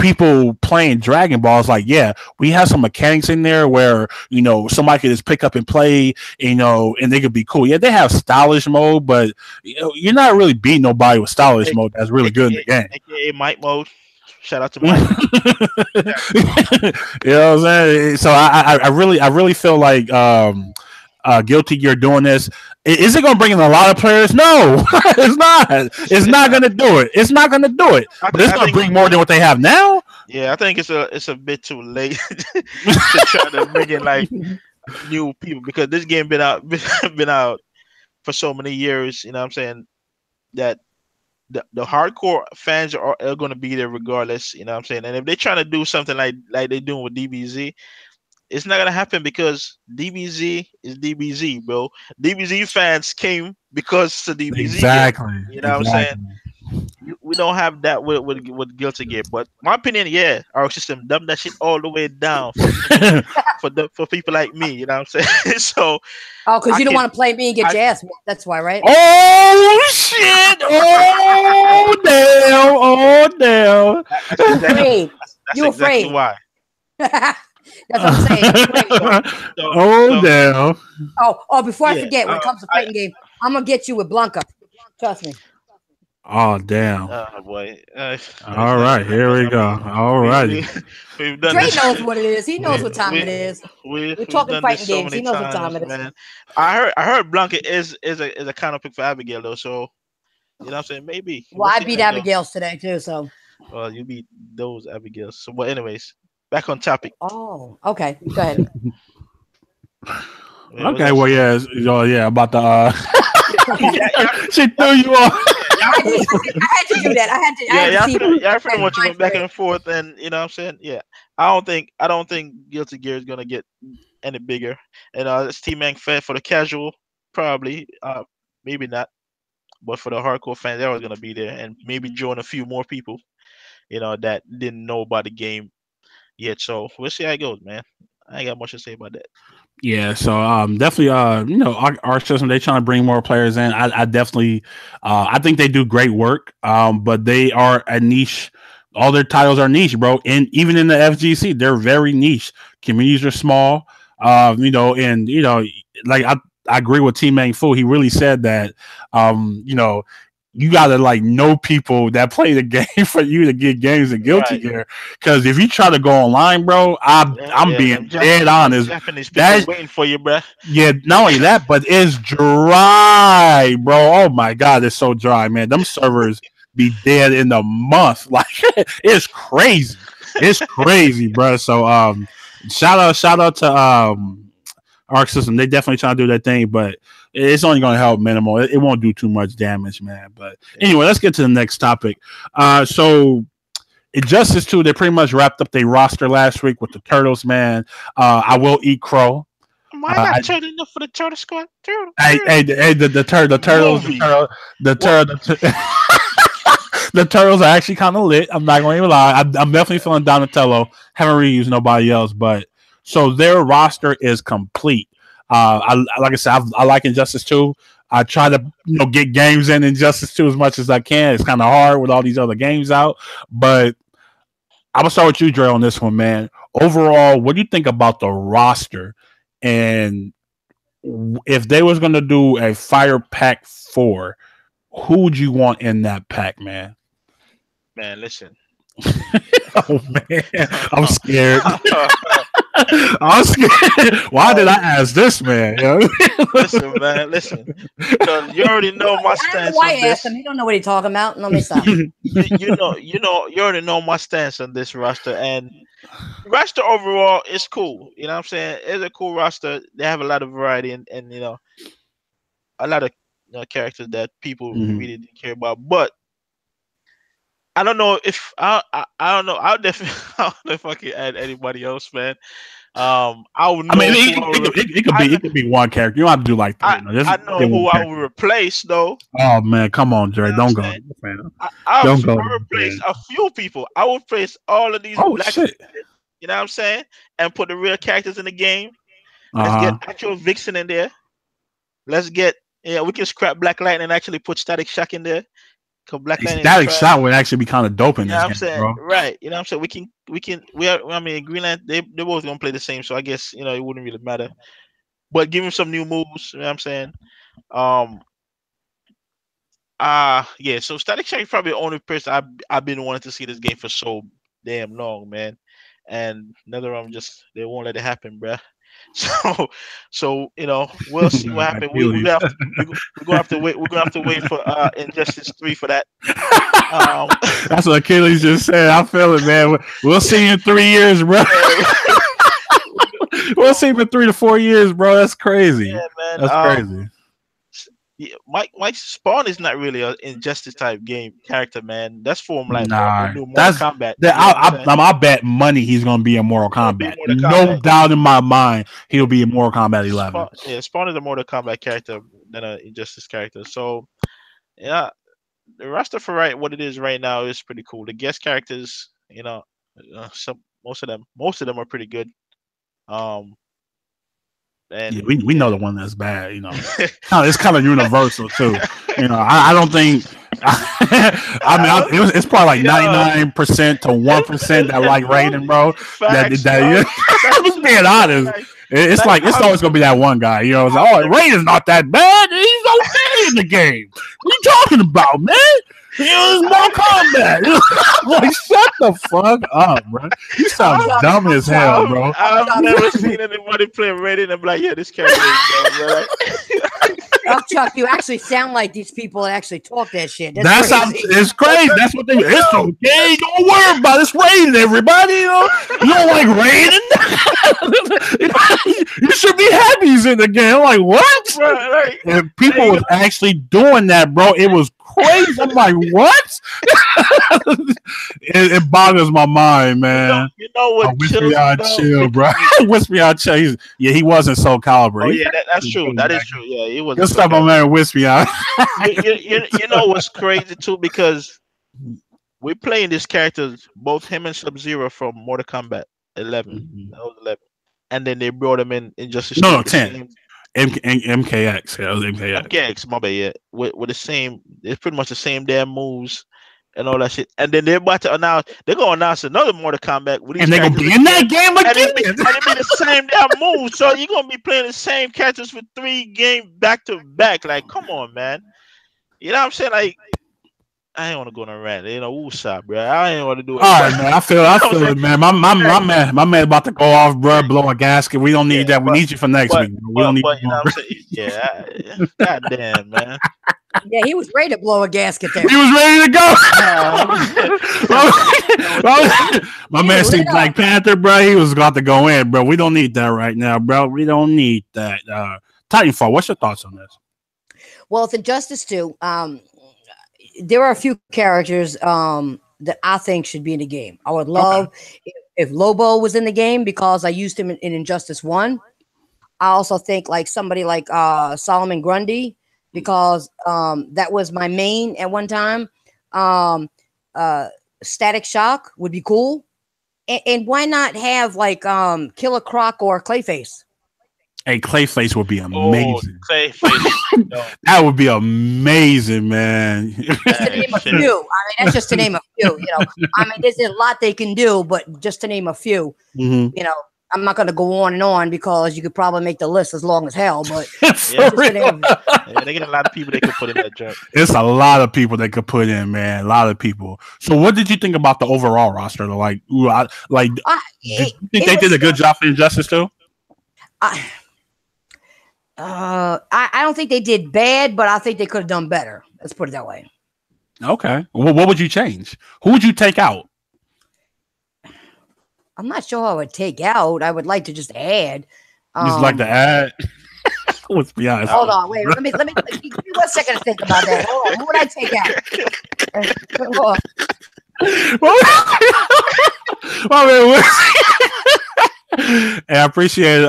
people playing Dragon Balls like, yeah, we have some mechanics in there where, somebody could just pick up and play, and they could be cool. Yeah, they have stylish mode, but you're not really beating nobody with stylish mode that's really good in the game. AKA Might mode. Shout out to Mike. You know what I'm saying? So I really feel like Guilty Gear doing this. Is it going to bring in a lot of players? No, it's not. It's not going to do it. It's not going to do it. But it's going to bring more than what they have now. Yeah, I think it's a bit too late to try to bring in like new people because this game been out been out for so many years. You know what I'm saying? That the hardcore fans are going to be there regardless. You know what I'm saying? And if they're trying to do something like they're doing with DBZ, it's not gonna happen because DBZ is DBZ, bro. DBZ fans came because of DBZ game. Exactly. You know what I'm saying? We don't have that with Guilty Gear. But my opinion, yeah, our system dumb that shit all the way down for people like me. You know what I'm saying? So Oh, because you don't want to play me and get your ass whooped. That's why, right? Oh shit! Oh damn! Oh damn! You're afraid. That's exactly why. That's what I'm saying. Oh damn! Oh! Before I forget, when it comes to fighting game, I'm gonna get you with Blanca. Trust me. Oh damn! Oh boy! All right, here we go. All righty. We've done Dre this. knows what it is. He knows what time it is. We're talking fighting games. He knows what time it is. Man. I heard Blanca is a kind of pick for Abigail though. So you know what I'm saying? Maybe. Well, I beat Abigail's today too. So. Well, you beat those Abigails. So, but anyways, back on topic. Oh, okay. Go ahead. Okay, well, yeah, about the. She threw you off. I had to do that. I pretty much went back and forth, and you know what I'm saying? Yeah, I don't think Guilty Gear is gonna get any bigger. And it's T-Man Fed for the casual, probably, maybe not, but for the hardcore fans, they're always gonna be there, and maybe join a few more people, you know, that didn't know about the game yet. So we'll see how it goes, man. I ain't got much to say about that. Yeah, so definitely our system, they trying to bring more players in. I definitely I think they do great work. But they are a niche. All their titles are niche, bro. And even in the FGC, they're very niche. Communities are small. Like I agree with Team Mang Fu. He really said that you gotta like know people that play the game for you to get games in Guilty Gear. Because if you try to go online, bro, I'm being dead honest. That's waiting for you, bro. Yeah, not only that, but it's dry, bro. Oh my god, it's so dry, man. Them servers be dead in a month. Like it's crazy. It's crazy, bro. So shout out to Arc System. They definitely trying to do that thing, but it's only going to help minimal. It won't do too much damage, man. But anyway, let's get to the next topic. So Injustice 2, they pretty much wrapped up their roster last week with the Turtles, man. I will eat crow. Am I not turning enough for the Turtle Squad? The Turtles are actually kind of lit. I'm not going to even lie. I'm definitely feeling Donatello. Haven't really used nobody else, but so their roster is complete. Like I said, I like Injustice 2. I try to get games in Injustice 2 as much as I can. It's kind of hard with all these other games out, but I'm gonna start with you, Dre, on this one, man. Overall, what do you think about the roster? And if they was gonna do a Fire Pack 4, who would you want in that pack, man? Man, listen. Oh man, I'm scared. I'm scared. Why did I ask this, man? Listen, man, listen. Because you already know my stance. Why ask him? You don't know what he's talking about. Let me stop. You already know my stance on this roster, and roster overall is cool. You know what I'm saying? It's a cool roster. They have a lot of variety and a lot of characters that people really didn't care about. But I don't know if I don't know. I'll definitely I don't know if I can add anybody else, man. I would know. It could be one character. You don't have to do like three. I know who I would replace though. Oh man, come on, Jerry. Don't go. I would replace a few people. I would replace all of these black shit. You know what I'm saying? And put the real characters in the game. Let's get actual Vixen in there. Let's get we can scrap Black Lightning and actually put Static Shock in there. Static Shock would actually be kind of dope in this game, saying? Bro. Right. You know what I'm saying? Greenland, they're both gonna play the same, so I guess it wouldn't really matter. But give him some new moves, you know what I'm saying? Yeah. So Static Shock is probably the only person I've been wanting to see this game for so damn long, man. And another of them just they won't let it happen, bruh. So we'll see what happens. We Achilles. we're gonna have to wait. We're gonna have to wait for Injustice 3 for that. Um, That's what Achilles just said. I feel it, man. We'll see you in 3 years, bro. We'll see you in 3 to 4 years, bro. That's crazy. yeah, man. That's crazy. Yeah, Mike Spawn is not really an Injustice type game character, man. That's for him like Nah, Mortal that's Kombat. I bet money he's gonna be in Mortal Kombat. No doubt in my mind, he'll be in Mortal Kombat 11. Spawn is a Mortal Kombat character than an Injustice character. So yeah, the roster for what it is right now is pretty cool. The guest characters, most of them are pretty good. And yeah, we know the one that's bad. It's kind of universal too. I don't think. It's probably like 99% to 1% that like Raiden, bro. Facts, Just being honest, it's like it's always gonna be that one guy. It's like, oh, Raiden's not that bad. He's okay in the game. What are you talking about, man? He was more combat. Like, shut the fuck up, bro. You sound dumb as hell, bro. I've never seen anybody play Raiden and be like, yeah, this character is dumb, bro. Oh, Chuck, you actually sound like these people that actually talk that shit. That's crazy. It's crazy. That's what it's okay. Don't worry about it. It's Raiden, everybody. You don't like Raiden? You should be happy he's in the game. I'm like, what? Right. And people was actually doing that, bro. It was crazy. I'm like, what? it boggles my mind, man. You know what? Chill, bro. Wispy on chill. Yeah, he wasn't Soul Calibur. Oh yeah, that's true. That is true. Yeah, it was. Good stuff, my man. Wispy on. You know what's crazy too, because we're playing these characters, both him and Sub-Zero from Mortal Kombat 11. Mm-hmm. That was 11, and then they brought him in Injustice. No, 10. MKX. Yeah, it was MKX. MKX, my bad. Yeah, with the same. It's pretty much the same damn moves and all that shit. And then they're about to announce. They're gonna announce another Mortal Kombat with these and they're gonna be in that game again. And it be the same damn moves. So you're gonna be playing the same characters for 3 games back to back. Like, come on, man. You know what I'm saying? Like, I ain't want to go on a rant. Woosah, bro. I ain't want to do it. All right, man. I feel it, man. My man about to go off, bro. Blow a gasket. We don't need that. We need you for next week. We don't need. You know what I'm saying? Yeah. God damn, man. Yeah, he was ready to blow a gasket there. He was ready to go. My man seen Black Panther, bro. He was about to go in, bro. We don't need that right now, bro. We don't need that. Titanfall. What's your thoughts on this? Well, it's Injustice 2. There are a few characters that I think should be in the game. I would love if Lobo was in the game because I used him in Injustice 1. I also think like somebody like Solomon Grundy because that was my main at one time. Static Shock would be cool. And why not have like Killer Croc or Clayface? Hey, Clayface would be amazing. Oh, Clayface. That would be amazing, man. Just to name a few. I mean, that's just to name a few. I mean, there's a lot they can do, but just to name a few. Mm-hmm. I'm not going to go on and on because you could probably make the list as long as hell. But they get a lot of people they could put in that job. It's a lot of people they could put in, man. A lot of people. So, what did you think about the overall roster? Do you think they did a good job for Injustice too? I don't think they did bad, but I think they could have done better. Let's put it that way. Okay. Well, what would you change? Who would you take out? I'm not sure I would take out. I would like to just add. Just like to add. Let's be honest. Hold on, wait. Let me give me 1 second to think about that. Hold on. Who would I take out? And I appreciate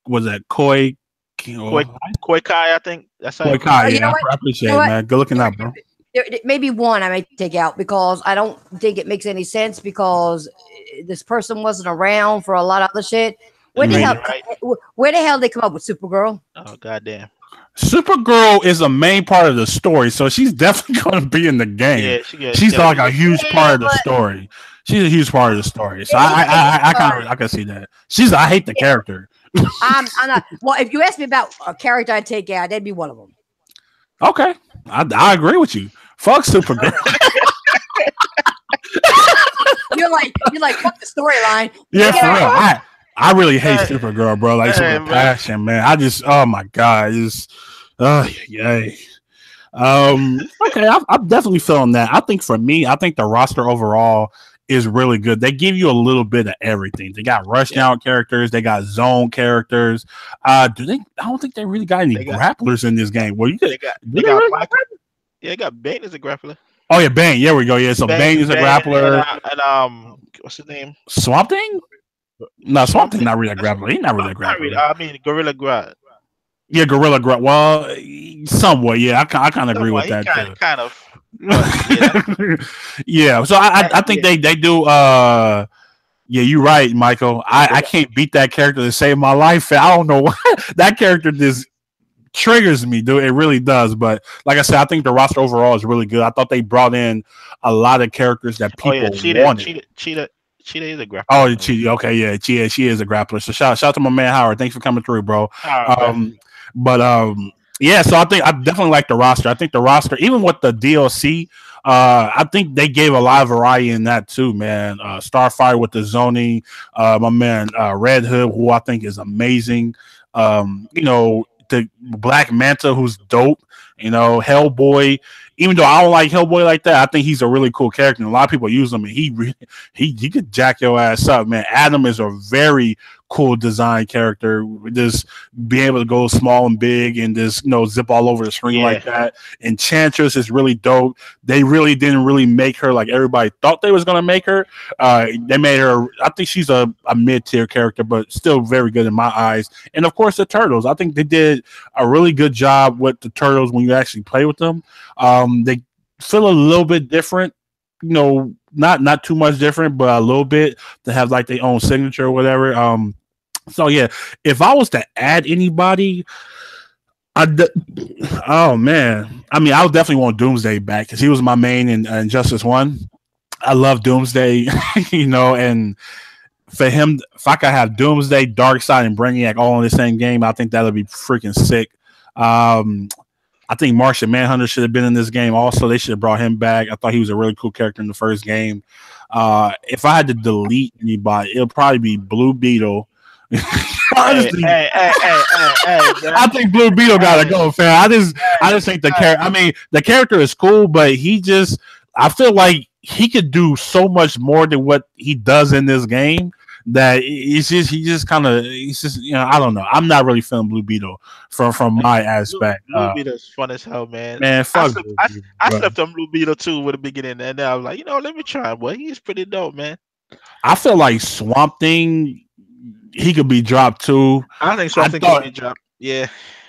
was that Koi Kai, I think that's how Koi Kai. Yeah, I appreciate it, man. Good looking out, bro. Maybe one I may take out because I don't think it makes any sense because this person wasn't around for a lot of other shit. Where the hell did they come up with Supergirl? Oh goddamn! Supergirl is a main part of the story, so she's definitely going to be in the game. Yeah, she's like a huge part of the story. She's a huge part of the story, so I can see that. I hate the character. I'm not. Well, if you ask me about a character I'd take out, that'd be one of them. Okay. I agree with you. Fuck Supergirl. You're like fuck the storyline. Yeah, for real. Yeah. I really hate Supergirl, bro. Like super passion, man. I just, oh my god, it's, yay. Okay, I'm definitely feeling that. I think for me, I think the roster overall is really good. They give you a little bit of everything. They got rush down characters, they got zone characters. Do they? I don't think they really got any grapplers in this game. Well, they got yeah, they got Bane as a grappler. Oh yeah, Bane. Yeah, we go. Yeah, so Bane is a grappler. And what's his name? Swamp Thing? No, Swamp Thing not really a grappler. He's not really a grappler. I mean, Gorilla Grodd. Yeah, Gorilla Grodd. Well, somewhat. Yeah, I kind of agree with that too. Kind of. Yeah. So I think they do. Yeah, you're right, Michael. I can't beat that character to save my life. I don't know why that character just triggers me, dude. It really does. But like I said, I think the roster overall is really good. I thought they brought in a lot of characters that people wanted. Cheetah is a grappler. Oh, Cheetah. Okay, yeah, she is a grappler. So shout out to my man Howard. Thanks for coming through, bro. Yeah. So I definitely like the roster. I think the roster, even with the DLC, I think they gave a lot of variety in that too, man. Starfire with the zoning, my man Red Hood, who I think is amazing. The Black Manta, who's dope. Hellboy. Even though I don't like Hellboy like that, I think he's a really cool character. And a lot of people use him, and he could jack your ass up, man. Adam is a very cool design character. Just being able to go small and big and just zip all over the screen like that. Enchantress is really dope. They really didn't really make her like everybody thought they was gonna make her. They made her. I think she's a mid-tier character, but still very good in my eyes. And of course, the Turtles. I think they did a really good job with the Turtles when you actually play with them. They feel a little bit different, not too much different, but a little bit to have like their own signature or whatever. So yeah, if I was to add anybody, oh man, I mean, I would definitely want Doomsday back because he was my main in Injustice 1. I love Doomsday, and for him, if I could have Doomsday, Darkseid, and Brainiac all in the same game, I think that would be freaking sick. I think Martian Manhunter should have been in this game also. They should have brought him back. I thought he was a really cool character in the first game. If I had to delete anybody, it'll probably be Blue Beetle. Honestly, I think Blue Beetle gotta go, fam. I just think the character. I mean, the character is cool, but I feel like he could do so much more than what he does in this game. That he's just I don't know. I'm not really feeling Blue Beetle from my aspect. Blue Beetle's fun as hell, man. Man, fuck. I slept on Blue Beetle too with the beginning, and then I was like, let me try him. Boy, he's pretty dope, man. I feel like Swamp Thing, he could be dropped too. I think Swamp Thing could be dropped. Yeah.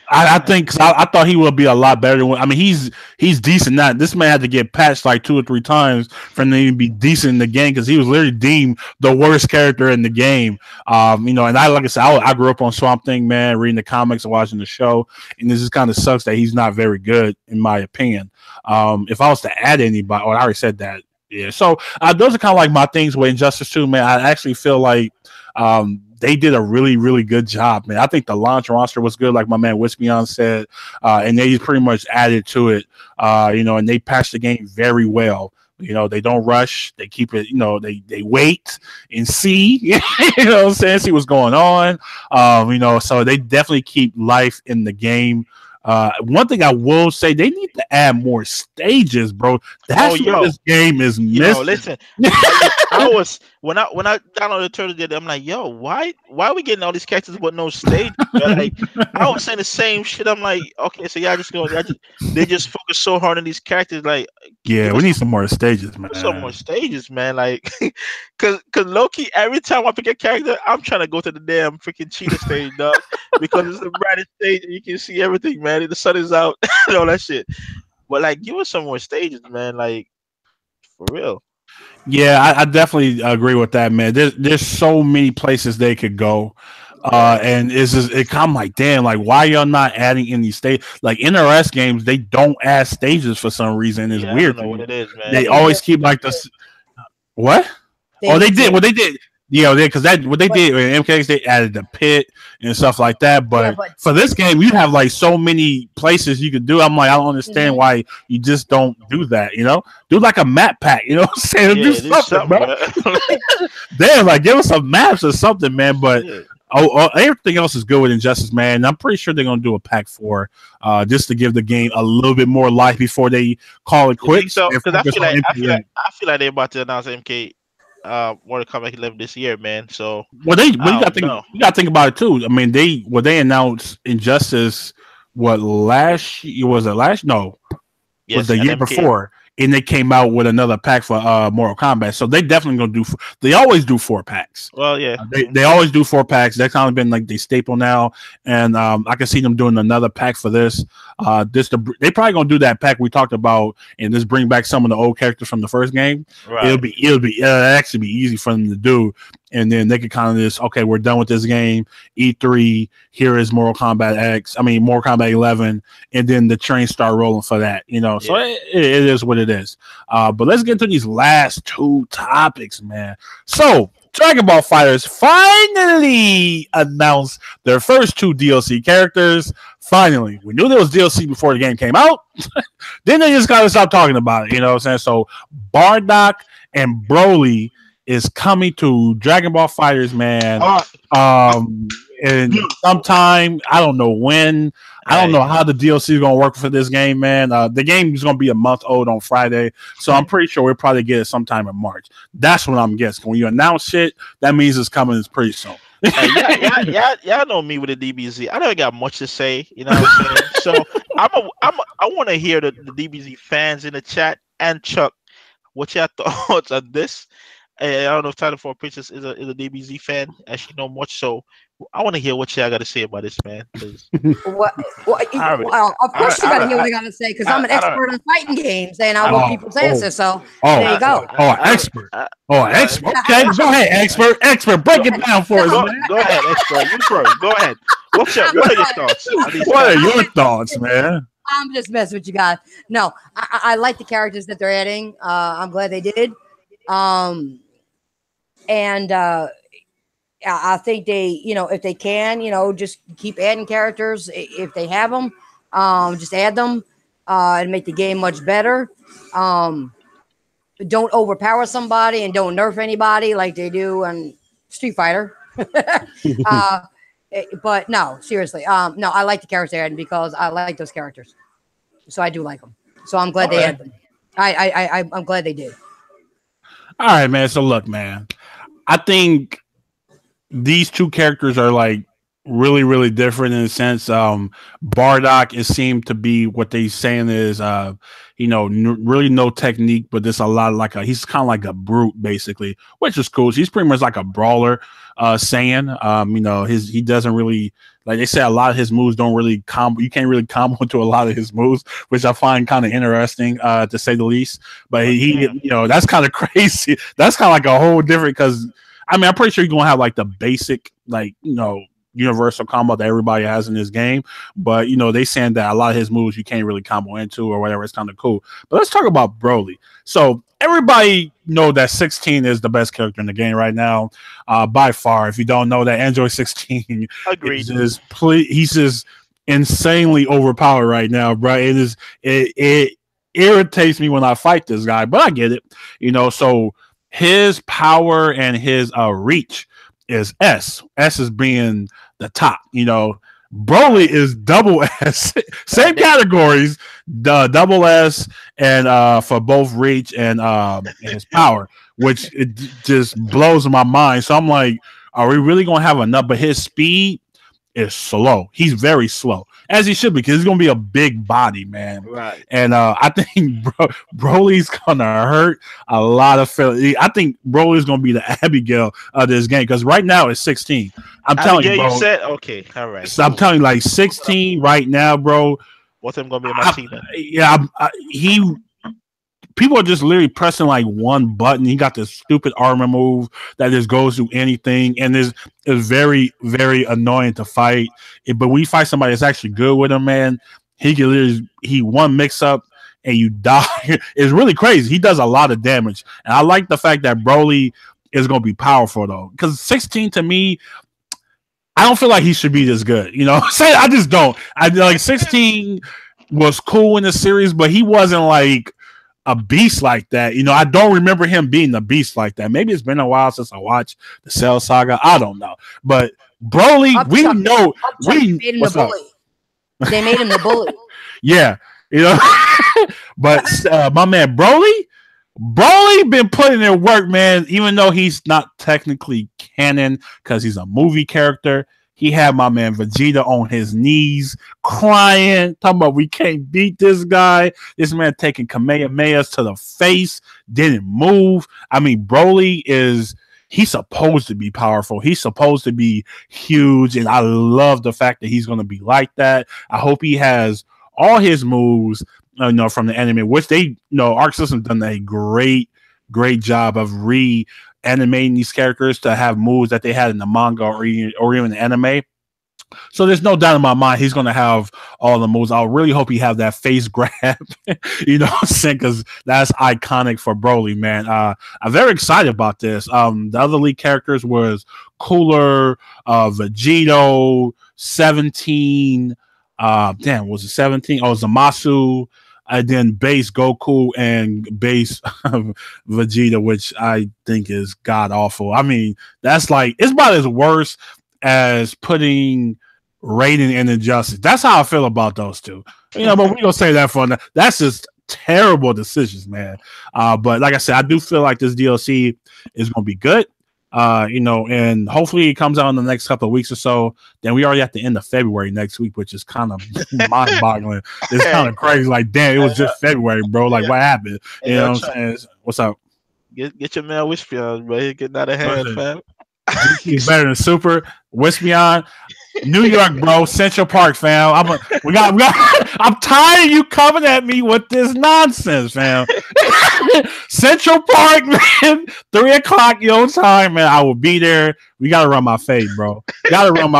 I think cause I thought he would be a lot better than. I mean, he's decent. Now this man had to get patched like 2 or 3 times for him to even be decent in the game because he was literally deemed the worst character in the game. And like I said, I grew up on Swamp Thing, man, reading the comics and watching the show, and this just kind of sucks that he's not very good in my opinion. If I was to add anybody, I already said that. Yeah, so those are kind of like my things with Injustice 2, man. I actually feel like they did a really, really good job, man. I think the launch roster was good, like my man Wispion said, and they pretty much added to it, and they patched the game very well. They don't rush. They keep it, they wait and see, see what's going on. So they definitely keep life in the game. One thing I will say, they need to add more stages, bro. That's what this game is missing. Listen, when I downloaded the Turtle, I'm like, yo, why are we getting all these characters but no stage? Like, I was saying the same shit. I'm like, okay, so they just focus so hard on these characters. Like, yeah, we need some more stages, man. Some more stages, man. Like, cause Loki, every time I pick a character, I'm trying to go to the damn freaking cheetah stage, dog, because it's the brightest stage and you can see everything, man. The sun is out and all that shit. But like, give us some more stages, man. Like, for real. Yeah, I definitely agree with that, man. There's so many places they could go. And I'm like, damn, like, why y'all not adding any stage? Like NRS games, they don't add stages for some reason. It's weird. I don't know what it is, man. They always keep like this. What? They did. Well, they did. because what they did in MKX, they added the pit and stuff like that. But, but for this game, you have like so many places you could do. I'm like, I don't understand why you just don't do that. Do like a map pack. You know what I'm saying? Do something, bro. Damn, like give us some maps or something, man. But everything else is good with Injustice, man. I'm pretty sure they're gonna do a pack 4, just to give the game a little bit more life before they call it quits. So, because I feel like they're about to announce MK. Mortal Kombat 11 this year, man. So you got to think about it too. I mean, they announced Injustice. What last year was it? Was the year before, and they came out with another pack for Mortal Kombat. So they definitely gonna do. They always do 4 packs. Well, yeah, they always do 4 packs. That's kind of been like the staple now, and I can see them doing another pack for this. They probably gonna do that pack we talked about, and just bring back some of the old characters from the first game. Right. It'll actually be easy for them to do, and then they could kind of just, okay, we're done with this game. E3, here is Mortal Kombat 11, and then the train start rolling for that. So it is what it is. But let's get into these last 2 topics, man. So Dragon Ball FighterZ finally announced their first 2 DLC characters. Finally, we knew there was DLC before the game came out. Then they just gotta stop talking about it. You know what I'm saying? So Bardock and Broly is coming to Dragon Ball FighterZ, man. And sometime, I don't know when. I don't know how the DLC is gonna work for this game, man. The game is gonna be a month old on Friday, so I'm pretty sure we'll probably get it sometime in March. That's what I'm guessing. When you announce shit, that means it's coming. It's pretty soon. Y'all know me with the DBZ. I don't got much to say, you know what I'm saying? So I want to hear the DBZ fans in the chat, and Chuck, what's your thoughts on this? I don't know if Title 4 Princess is a DBZ fan, as she know much. So I want to hear what y'all got to say about this, man. Of course, you got to hear what they got to say, because I'm an expert on fighting games, and I want people's answers. So there you go. Expert. Expert. Okay, go ahead, expert. Break it down for us. Go ahead, expert. You first. Go ahead. What are your thoughts? What are your thoughts, man? I'm just messing with you guys. No, I like the characters that they're adding. I'm glad they did. And I think they, if they can, just keep adding characters. If they have them, just add them and make the game much better. Don't overpower somebody and don't nerf anybody like they do on Street Fighter. But no, seriously. No, I like the characters adding because I like those characters. So I do like them. So I'm glad they had them. I'm glad they did. All right, man. So look, man, I think these 2 characters are like really, really different in a sense. Bardock seemed to be what they saying is, really no technique, but there's a lot of he's kind of like a brute basically, which is cool. He's pretty much like a brawler, he doesn't really, like they say, a lot of his moves don't really combo. You can't really combo into a lot of his moves, which I find kind of interesting, to say the least. But he that's kind of crazy. That's kind of like a whole different, because I'm pretty sure you're gonna have like the basic, universal combo that everybody has in this game, but they saying that a lot of his moves you can't really combo into or whatever. It's kind of cool. But let's talk about Broly. So everybody know that 16 is the best character in the game right now, by far. If you don't know that, Android 16 agreed. He's just insanely overpowered right now, bro. It irritates me when I fight this guy, but I get it. So his power and his reach is S. S is being the top. Broly is double S. Same categories, the double S, and for both reach and his power, which it just blows my mind. So I'm like, are we really gonna have enough? But his speed is slow. He's very slow, as he should be, because he's gonna be a big body, man. Right. And I think Broly's gonna hurt a lot of fellas. I think Broly's gonna be the Abigail of this game, because right now it's 16. I'm telling you, bro. You said okay, all right. So I'm telling you, like 16 right now, bro. What's him gonna be in Martina? People are just literally pressing like one button. He got this stupid armor move that just goes through anything, and is very, very annoying to fight. But when you fight somebody that's actually good with him, man, he can literally one mix up and you die. It's really crazy. He does a lot of damage, and I like the fact that Broly is going to be powerful though. Because 16 to me, I don't feel like he should be this good. You know, I just don't. I like 16 was cool in the series, but he wasn't like a beast like that. You know, I don't remember him being a beast like that. Maybe it's been a while since I watched the Cell Saga. I don't know. But Broly, we know they made him the bully. Yeah, you know. But my man Broly been putting in work, man. Even though he's not technically canon because he's a movie character. He had my man Vegeta on his knees, crying, talking about we can't beat this guy. This man taking Kamehamehas to the face, didn't move. I mean, Broly he's supposed to be powerful. He's supposed to be huge, and I love the fact that he's going to be like that. I hope he has all his moves, from the anime, which they, Arc System done a great job of animating these characters to have moves that they had in the manga or even the anime. So there's no doubt in my mind he's going to have all the moves. I really hope he have that face grab, because that's iconic for Broly, man. I'm very excited about this. The other lead characters was Cooler, Vegito, 17. Was it 17? Oh, Zamasu. And then base Goku and base Vegeta, which I think is god awful. I mean, that's like, it's about as worse as putting Raiden in Injustice. That's how I feel about those two. But we're gonna say that for now. That's just terrible decisions, man. But like I said, I do feel like this DLC is gonna be good. And hopefully it comes out in the next couple of weeks or so. Then we already at the end of February next week, which is kind of mind-boggling. It's kind of crazy. Like, damn, it was just February, bro. Like, what happened? You know what I'm saying? What's up? Get your man Wispion, bro. He's getting out of hand, fam. He's better than Super. Wispion. New York, bro. Central Park, fam. I'm tired of you coming at me with this nonsense, fam. Central Park, man. 3:00 your time, man. I will be there. We gotta run my fade, bro. You gotta run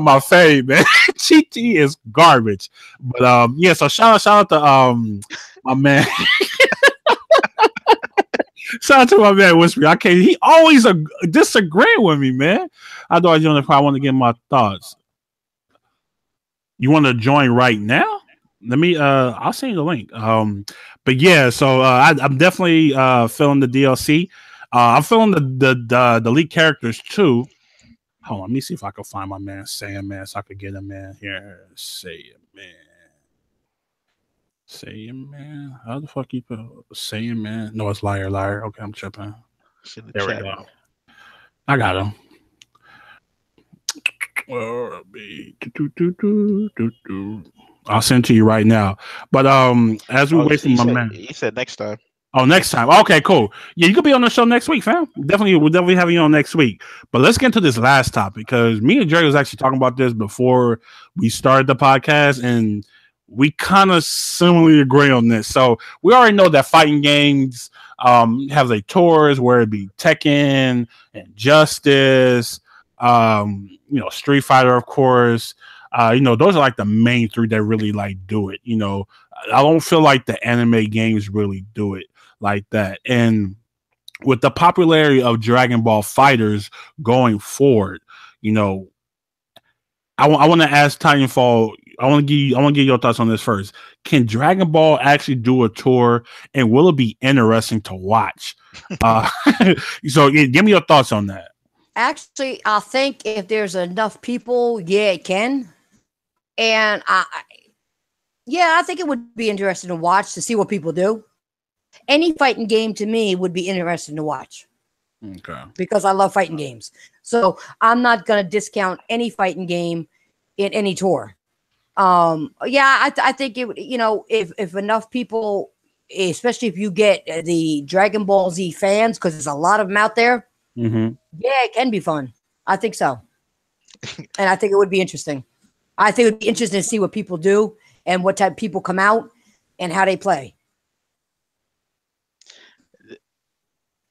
my fade, man. GT is garbage. But so shout out to my man. Shout out to my man Whisper. He always disagreeing with me, man. I thought I want to get my thoughts. You want to join right now? Let me I'll send you the link. But yeah, so I'm definitely feeling the DLC. I'm feeling the lead characters too. Hold on, let me see if I can find my man Saiyan, so I could get him, man. Here, Saiyan, man. How the fuck you put Saiyan, man? No, it's liar. Okay, I'm tripping. There we go. I got him. I'll send to you right now. But as we wait for my man, he said next time. Oh, next time. Okay, cool. Yeah, you could be on the show next week, fam. We'll definitely have you on next week. But let's get into this last topic because me and Jerry was actually talking about this before we started the podcast, and we kind of similarly agree on this. So we already know that fighting games have their tours, where it be Tekken and Justice, Street Fighter, of course. Those are like the main three that really like do it. I don't feel like the anime games really do it like that. And with the popularity of Dragon Ball Fighters going forward, I want to ask Titanfall. I want to get your thoughts on this first. Can Dragon Ball actually do a tour, and will it be interesting to watch? So give me your thoughts on that. Actually, I think if there's enough people, yeah, it can. And I think it would be interesting to watch to see what people do. Any fighting game to me would be interesting to watch. Okay. Because I love fighting games. So I'm not going to discount any fighting game in any tour. I think it, if enough people, especially if you get the Dragon Ball Z fans, because there's a lot of them out there. Mm-hmm. Yeah, it can be fun. I think so. And I think it would be interesting. I think it would be interesting to see what people do and what type of people come out and how they play.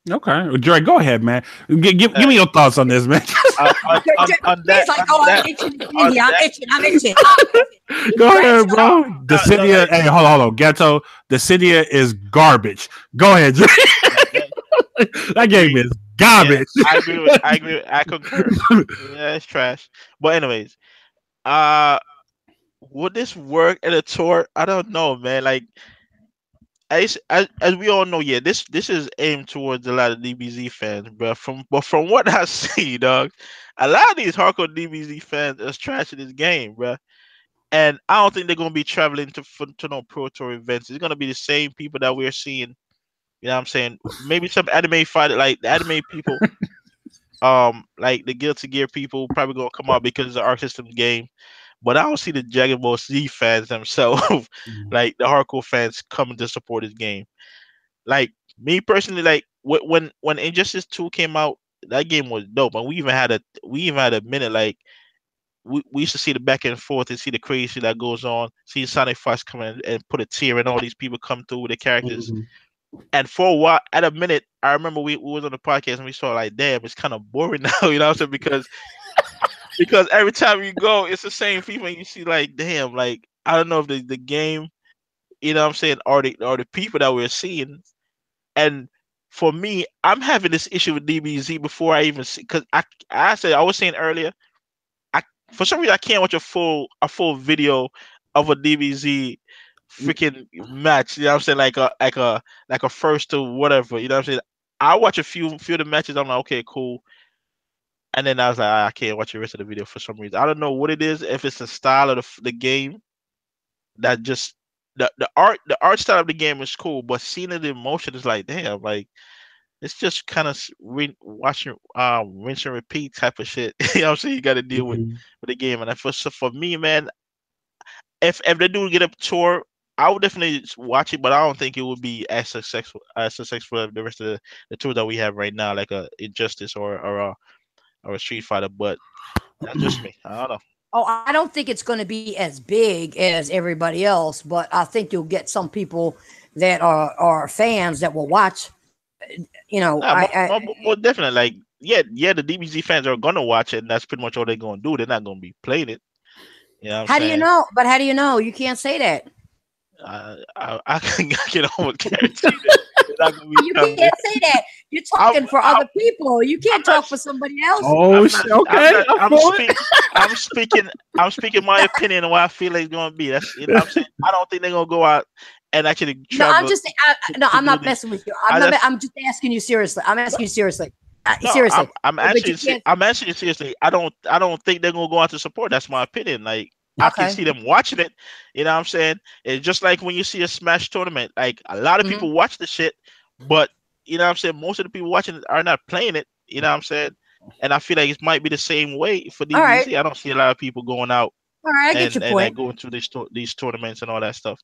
Okay. Dre, go ahead, man. Give me your thoughts on this, man. I'm itching. Go ahead, bro. Dissidia, hey, hold on. Ghetto, Dissidia is garbage. Go ahead, Dre. That game is garbage. Yeah, I agree. I concur. Yeah, it's trash. But anyways, uh, would this work at a tour? I don't know, man. Like, as we all know, yeah, this is aimed towards a lot of DBZ fans, but from what I see, dog, a lot of these hardcore DBZ fans is trashing this game, bro. And I don't think they're gonna be traveling to no pro tour events. It's gonna be the same people that we're seeing. You know what I'm saying? Maybe some anime fighter, like the anime people, like the Guilty Gear people, probably gonna come out because of the Arc System game. But I don't see the Dragon Ball Z fans themselves, like the hardcore fans, coming to support this game. Like me personally, like when Injustice 2 came out, that game was dope, and we even had a minute, like we used to see the back and forth and see the crazy that goes on. See Sonic Fox come in and put a tear, and all these people come through with the characters. Mhm. And for a while, at a minute, I remember we was on the podcast and we saw like, damn, it's kind of boring now, you know what I'm saying? Because every time you go, it's the same people, and you see like, damn, like I don't know if the game, you know what I'm saying, or the people that we're seeing. And for me, I'm having this issue with DBZ before I even see, because I was saying earlier, I for some reason I can't watch a full video of a DBZ freaking match. You know what I'm saying? Like a first to whatever. You know what I'm saying? I watch a few of the matches. I'm like, okay, cool. And then I was like, I can't watch the rest of the video for some reason. I don't know what it is. If it's the style of the game that just the art style of the game is cool, but seeing it in motion is like, damn, like it's just kind of watching rinse and repeat type of shit. You know what I'm saying? You got to deal with Mhm. the game, and for me, man, if they do get a tour, I would definitely watch it, but I don't think it would be as successful as the rest of the tours that we have right now, like a Injustice or a Street Fighter. But that's just me. I don't know. Oh, I don't think it's going to be as big as everybody else, but I think you'll get some people that are fans that will watch. You know, Nah, more definitely. Like, yeah, the DBZ fans are gonna watch it, and that's pretty much all they're gonna do. They're not gonna be playing it. You know what I'm how do you saying? know? But how do you know? You can't say that. I can almost guarantee that they're not gonna be You coming. can't say that. You're I'm, talking for I'm, other people. You can't I'm talk not. for somebody else. Oh I'm shit. not. Okay, I I'm feel speaking. I'm speaking my opinion on what I feel like it's gonna be. That's, you know what I'm saying. I don't think they're gonna go out and actually No, I'm travel just. No, to I'm do not this. messing with you. I just I'm just asking you seriously. I'm asking you seriously. No, Seriously. I'm But you answering. can't. I'm answering seriously. I don't think they're gonna go out to support. That's my opinion. Like I can Okay. see them watching it. You know what I'm saying? It's just like when you see a Smash tournament. Like a lot of Hmm. people watch the shit, but you know what I'm saying. Most of the people watching it are not playing it. You know what I'm saying? And I feel like it might be the same way for All right. DBZ. I don't see a lot of people going out All right. I get your and like point. going to these tournaments and all that stuff.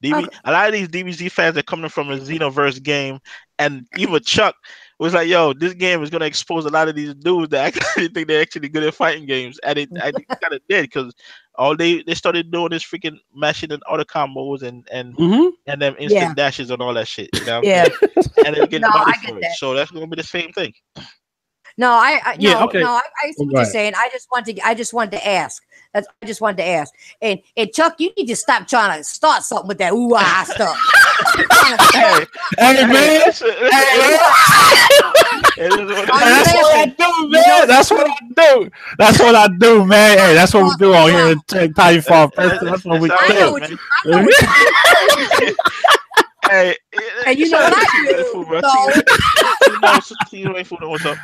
Okay. A lot of these DBZ fans are coming from a Xenoverse game, and even Chuck was like, "Yo, this game is gonna expose a lot of these dudes that actually think they're actually good at fighting games," and it kind of did because all they started doing is freaking mashing and auto combos Mhm. and them Yeah. instant dashes and all that shit. You know what I'm Yeah. saying? And they're No, getting I money get for it, that. so that's gonna be the same thing. No, Yeah. Okay. I see Oh, what go you're ahead. saying. I just wanted to ask. I just wanted to ask. And Chuck, you need to stop trying to start something with that ooh ah stuff. You're trying to start. Hey, Hey hey, man. listen, Hey, man. it is what Are it you is. That's what I laughing? do, You man. know, That's what I do. That's what I do, man. Hey, that's what we do on here in Titanfall. That's what we That's how I it know do. is, what you. man. I know what you do. Hey, And you know what I do. So See you later, food. What's up?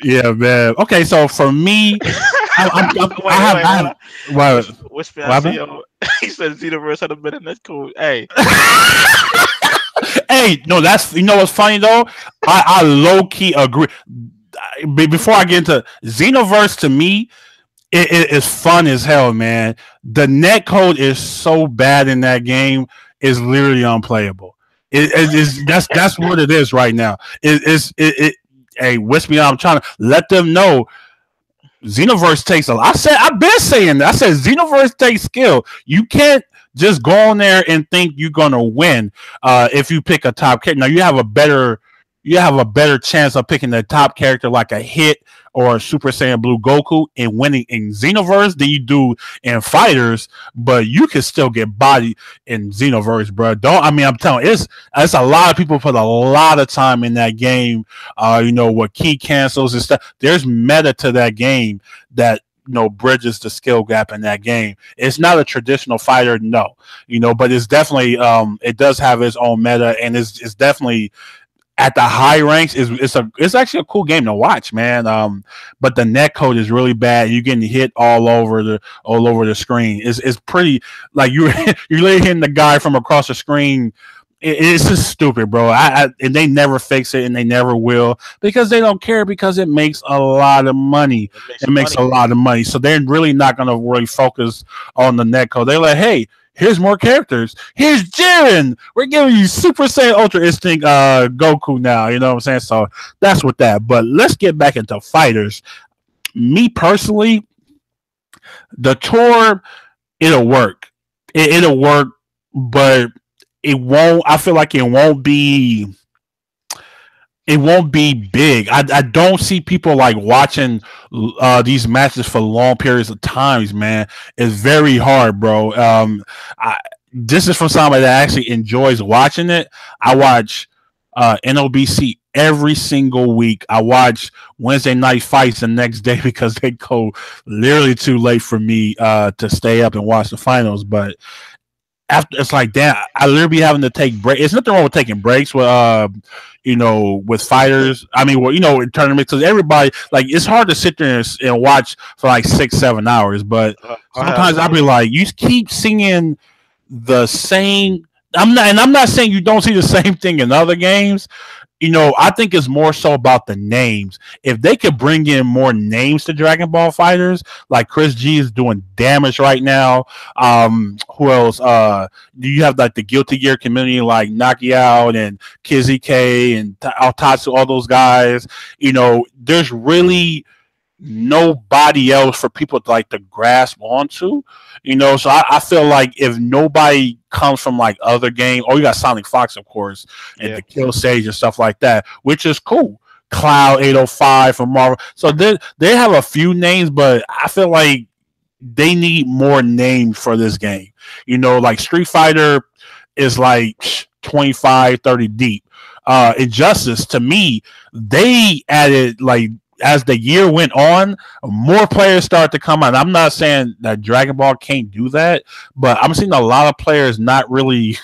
Yeah, man. Okay, so for me, Wait, I hold have on. what, Whisper, what I see happened? yo. He said Xenoverse had a minute. That's cool. Hey, Hey, no, that's what's funny though. I low key agree. Before I get into Xenoverse, to me, it is fun as hell, man. The net code is so bad in that game; it's literally unplayable. It is that's what it is right now. Hey, wish me out. I'm trying to let them know Xenoverse takes a lot. I've been saying that. I said Xenoverse takes skill. You can't just go on there and think you're gonna win if you pick a top character. Now you have a better you have a better chance of picking the top character like a Hit or Super Saiyan Blue Goku and winning in Xenoverse than you do in Fighters, but you can still get bodied in Xenoverse, bro. I'm telling you, it's a lot of people put a lot of time in that game, with key cancels and stuff. There's meta to that game that bridges the skill gap in that game. It's not a traditional fighter, no, but it's definitely it does have its own meta, and it's definitely at the high ranks. It's actually a cool game to watch, man. But the netcode is really bad. You're getting hit all over the screen. It's pretty like you're literally hitting the guy from across the screen. It's just stupid, bro. And they never fix it, and they never will, because they don't care, because it makes a lot of money. It makes a lot of money. So they're really not going to really focus on the netcode. They're like, hey, here's more characters. Here's Jiren. We're giving you Super Saiyan Ultra Instinct Goku now. You know what I'm saying? So that's what that. But let's get back into fighters. Me personally, the tour, it'll work. It'll work, but it won't. I feel like it won't be big. I don't see people like watching these matches for long periods of times, man. It's very hard, bro. This is from somebody that actually enjoys watching it. I watch NOBC every single week. I watch Wednesday night fights the next day because they go literally too late for me to stay up and watch the finals. But after, it's like, damn, I literally be having to take breaks. It's nothing wrong with taking breaks with with fighters. I mean, in tournaments, because everybody, like, it's hard to sit there and watch for like 6-7 hours. But sometimes I'll be like, you keep seeing the same. I'm not saying you don't see the same thing in other games. I think it's more so about the names. If they could bring in more names to Dragon Ball Fighters, like Chris G is doing damage right now. Who else? Do you have like the Guilty Gear community, like Knocky Out and Kizzy K and Altatsu, all those guys? There's really nobody else for people to like to grasp onto. So I feel like if nobody comes from like other games, you got Sonic Fox, of course, and the Kill Sage and stuff like that, which is cool. Cloud 805 from Marvel. So they have a few names, but I feel like they need more names for this game. Like Street Fighter is like 25, 30 deep. Injustice, to me, they added, like, as the year went on, more players start to come out. I'm not saying that Dragon Ball can't do that, but I'm seeing a lot of players not really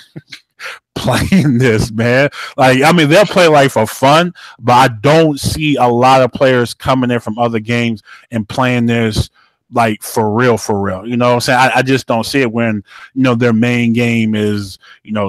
playing this, man. Like, I mean, they'll play like for fun, but I don't see a lot of players coming in from other games and playing this like for real. You know what I'm saying? I just don't see it when, their main game is,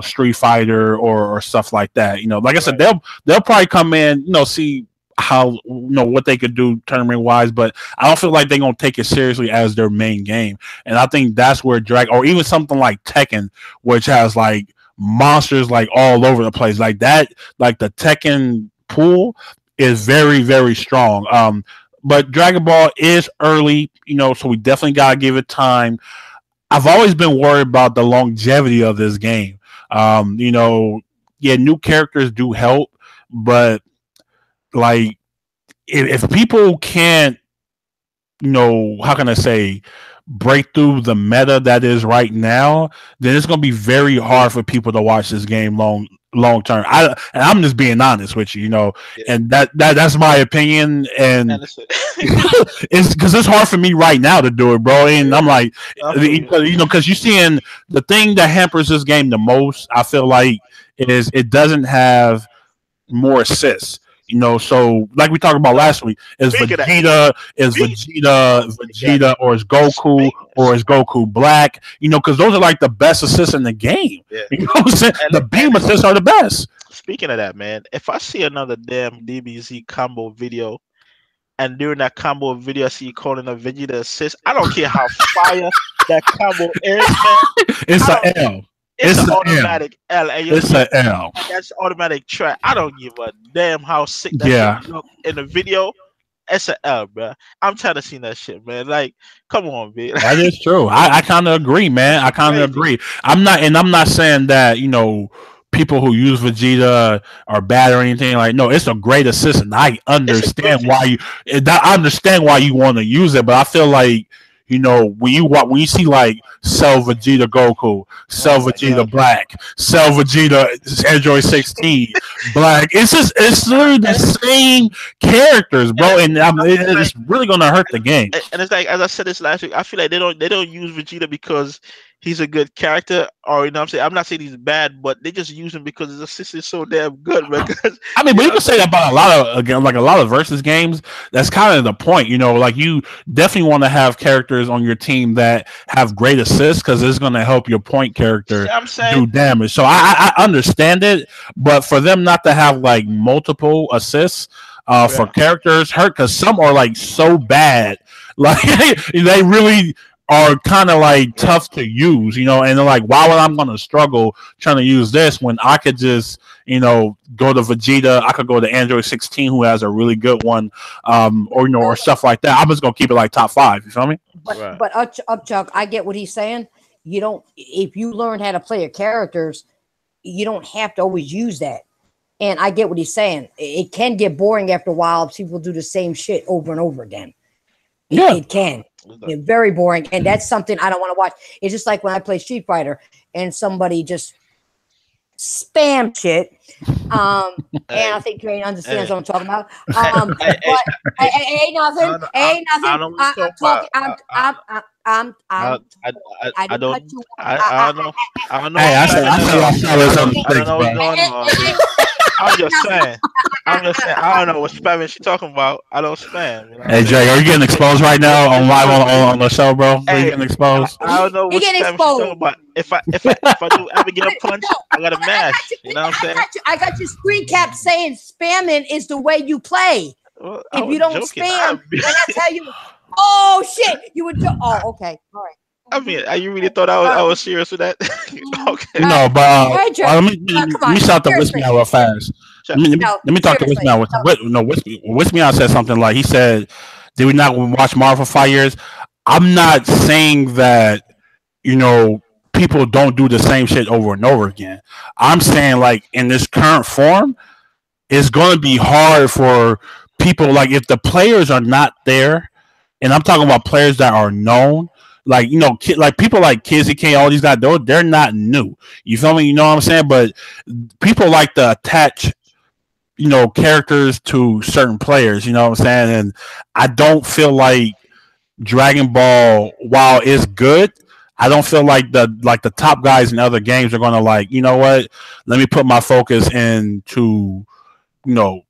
Street Fighter or stuff like that. Like I said, they'll probably come in, see how what they could do tournament wise, but I don't feel like they're gonna take it seriously as their main game. And I think that's where or even something like Tekken, which has like monsters like all over the place, like that, like the Tekken pool is very, very strong. But Dragon Ball is early, so we definitely gotta give it time. I've always been worried about the longevity of this game. New characters do help, but like, if people can't, how can I say, break through the meta that is right now, then it's going to be very hard for people to watch this game long term. I'm just being honest with you, and that's my opinion. And it's because it's hard for me right now to do it, bro. And I'm like, because you're seeing the thing that hampers this game the most, I feel like, is it doesn't have more assists. So like we talked about last week, is Vegeta, or is Goku, or is Goku Black? Because those are like the best assists in the game. Yeah. You know what I'm saying? The beam assists are the best. Speaking of that, man, if I see another damn DBZ combo video, and during that combo video I see you calling a Vegeta assist, I don't care how fire that combo is, man. It's an L. It's an automatic L. It's an L. That's automatic track. I don't give a damn how sick that shit look in the video. It's an L, bro. I'm tired of seeing that shit, man. Like, come on, man. That is true. I kind of agree, man. I kind of agree. I'm not saying that, people who use Vegeta are bad or anything. Like, no, it's a great assist, and I understand why you want to use it. But I feel like, you know, when you see like Cell Vegeta Goku, Cell Vegeta Black, Cell Vegeta Android 16 Black, it's literally the same characters, bro, and it's really gonna hurt the game. And it's like, as I said this last week, I feel like they don't use Vegeta because he's a good character, or, you know what I'm saying? I'm not saying he's bad, but they just use him because his assist is so damn good, man. I mean, but you can say that about a lot of versus games. That's kind of the point, you know. Like, you definitely want to have characters on your team that have great assists because it's going to help your point character do damage. So I understand it, but for them not to have like multiple assists for characters hurt, because some are like so bad, like they really are kind of like tough to use, you know, and they're like, why would I'm going to struggle trying to use this when I could just, you know, go to Vegeta, I could go to Android 16 who has a really good one, or, you know, or stuff like that. I'm just going to keep it like top 5, you feel me? But Upchuck, I get what he's saying. You don't, if you learn how to play your characters, you don't have to always use that. And I get what he's saying. It can get boring after a while if people do the same shit over and over again. Yeah. It can. It's very boring, and that's something I don't want to watch. It's just like when I play Street Fighter and somebody just spam shit. And I think Train understands what I'm talking about. But ain't nothing. Ain't nothing. I'm talking. I don't know. I don't know what's going on. I'm just saying. I don't know what spamming she talking about. I don't spam. You know? Hey Jay, are you getting exposed right now on live on the show, bro? Are you getting exposed? I don't know what spamming she talking about. If I do ever get a punch, I got a mash. You know what I'm saying? I got your screen cap saying spamming is the way you play. Well, if you don't spam, then I tell you, oh shit, you would. Oh, okay, all right. I mean, you really thought I was serious with that? Okay. No, but let me shout the Whiskey out real fast. Let me talk to Whiskey out. Whiskey out said something like, he said, "Did we not watch Marvel for 5 years?" I'm not saying that, you know, people don't do the same shit over and over again. I'm saying, like, in this current form, it's going to be hard for people. Like, if the players are not there, and I'm talking about players that are known. Like, you know, like people like Kizzy K, all these guys, they're not new. You feel me? You know what I'm saying? But people like to attach, you know, characters to certain players. You know what I'm saying? And I don't feel like Dragon Ball, while it's good, I don't feel like the top guys in other games are going to, like, you know what? Let me put my focus into, you know,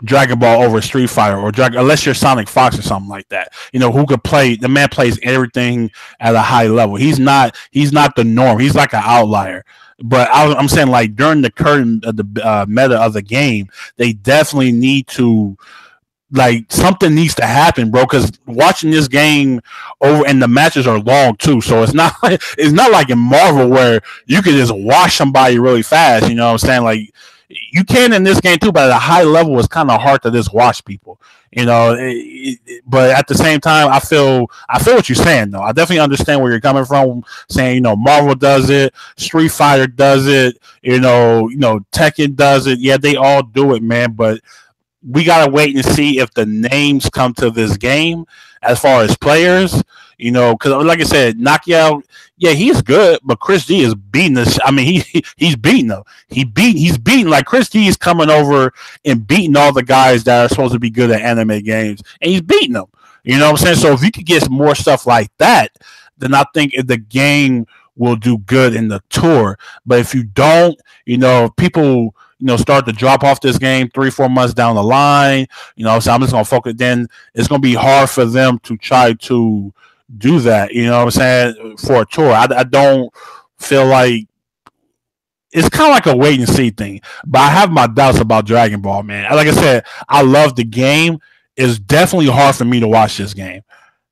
Dragon Ball over Street Fighter or unless you're Sonic Fox or something like that. You know, who could play? The man plays everything at a high level. He's not the norm. He's like an outlier. But I'm saying, like, during the current of the meta of the game, they definitely need to, like, something needs to happen, bro. Because watching this game over, and the matches are long too, so it's not like in Marvel where you can just wash somebody really fast. You know what I'm saying? Like, you can in this game too, but at a high level, it's kind of hard to just watch people, you know. But at the same time, I feel what you're saying, though. I definitely understand where you're coming from, saying, you know, Marvel does it, Street Fighter does it, you know, Tekken does it. Yeah, they all do it, man. But we gotta wait and see if the names come to this game as far as players, you know, because like I said, Nokia, yeah, he's good, but Chris G is beating this. I mean, he's beating them. He's beating, like, Chris G is coming over and beating all the guys that are supposed to be good at anime games, and he's beating them. You know what I'm saying? So if you could get more stuff like that, then I think the game will do good in the tour. But if you don't, you know, people, you know, start to drop off this game 3-4 months down the line, you know, so I'm just gonna focus. Then it's gonna be hard for them to try to do that. You know what I'm saying? For a tour, I don't feel like it's kind of like a wait and see thing. But I have my doubts about Dragon Ball, man. Like I said, I love the game. It's definitely hard for me to watch this game.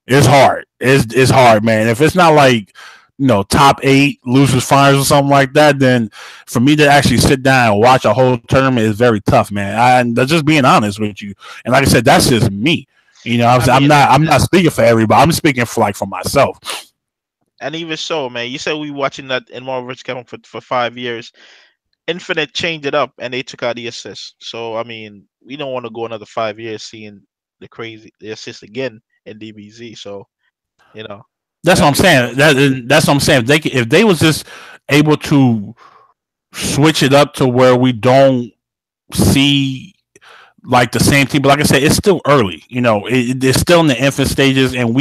It's hard. It's hard, man. If it's not like, you know, top 8 losers finals or something like that, then for me to actually sit down and watch a whole tournament is very tough, man. I'm just being honest with you. And like I said, that's just me. You know, I'm not speaking for everybody. I'm speaking for myself. And even so, man, you said we watching that in Marvel vs. Capcom for 5 years. Infinite changed it up and they took out the assist. So I mean, we don't want to go another 5 years seeing the assist again in DBZ. So you know, That's what I'm that's saying. That's what I'm saying. If they was just able to switch it up to where we don't see like the same thing, but like I said, it's still early. It's still in the infant stages, and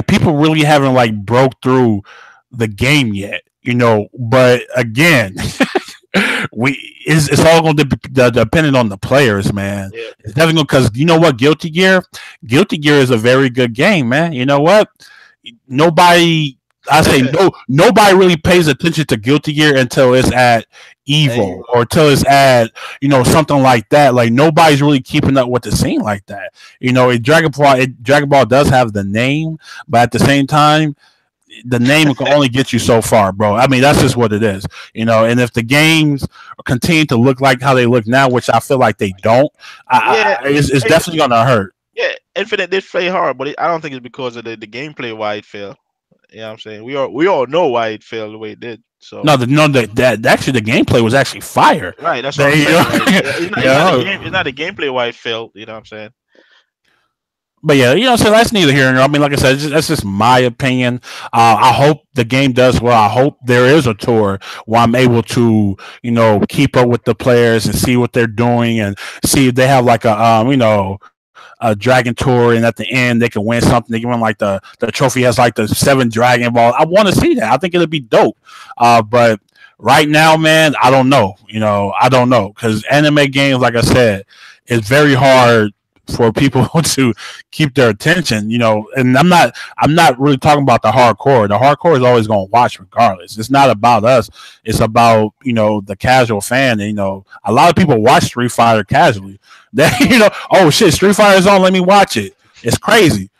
people really haven't like broke through the game yet. But again, it's all going to be dependent on the players, man. yeah. It's definitely because you know what, Guilty Gear is a very good game, man. You know what? Nobody, I say nobody really pays attention to Guilty Gear until it's at Evo or until it's at something like that. Like nobody's really keeping up with the scene like that. Dragon Ball does have the name, but at the same time, the name can only get you so far, bro. I mean, that's just what it is, And if the games continue to look like how they look now, which I feel like they don't, it's definitely gonna hurt. Yeah, Infinite did play hard, but I don't think it's because of the gameplay why it failed. You know what I'm saying? We all know why it failed the way it did. So that actually the gameplay was actually fire. Right, that's what I'm saying. Right? It's not the gameplay why it failed. You know what I'm saying? But yeah, so that's neither here nor there. I mean, like I said, that's just my opinion. I hope the game does well. I hope there is a tour where I'm able to, keep up with the players and see what they're doing and see if they have like a Dragon Tour, and at the end they can win something. They can win like the trophy has like the 7 Dragon Ball. I want to see that. I think it'll be dope. But right now, man, I don't know. I don't know because anime games, like I said, it's very hard for people to keep their attention, and I'm not really talking about the hardcore. The hardcore is always going to watch regardless. It's not about us. It's about, the casual fan. And, a lot of people watch Street Fighter casually. Oh shit, Street Fighter is on. Let me watch it. It's crazy.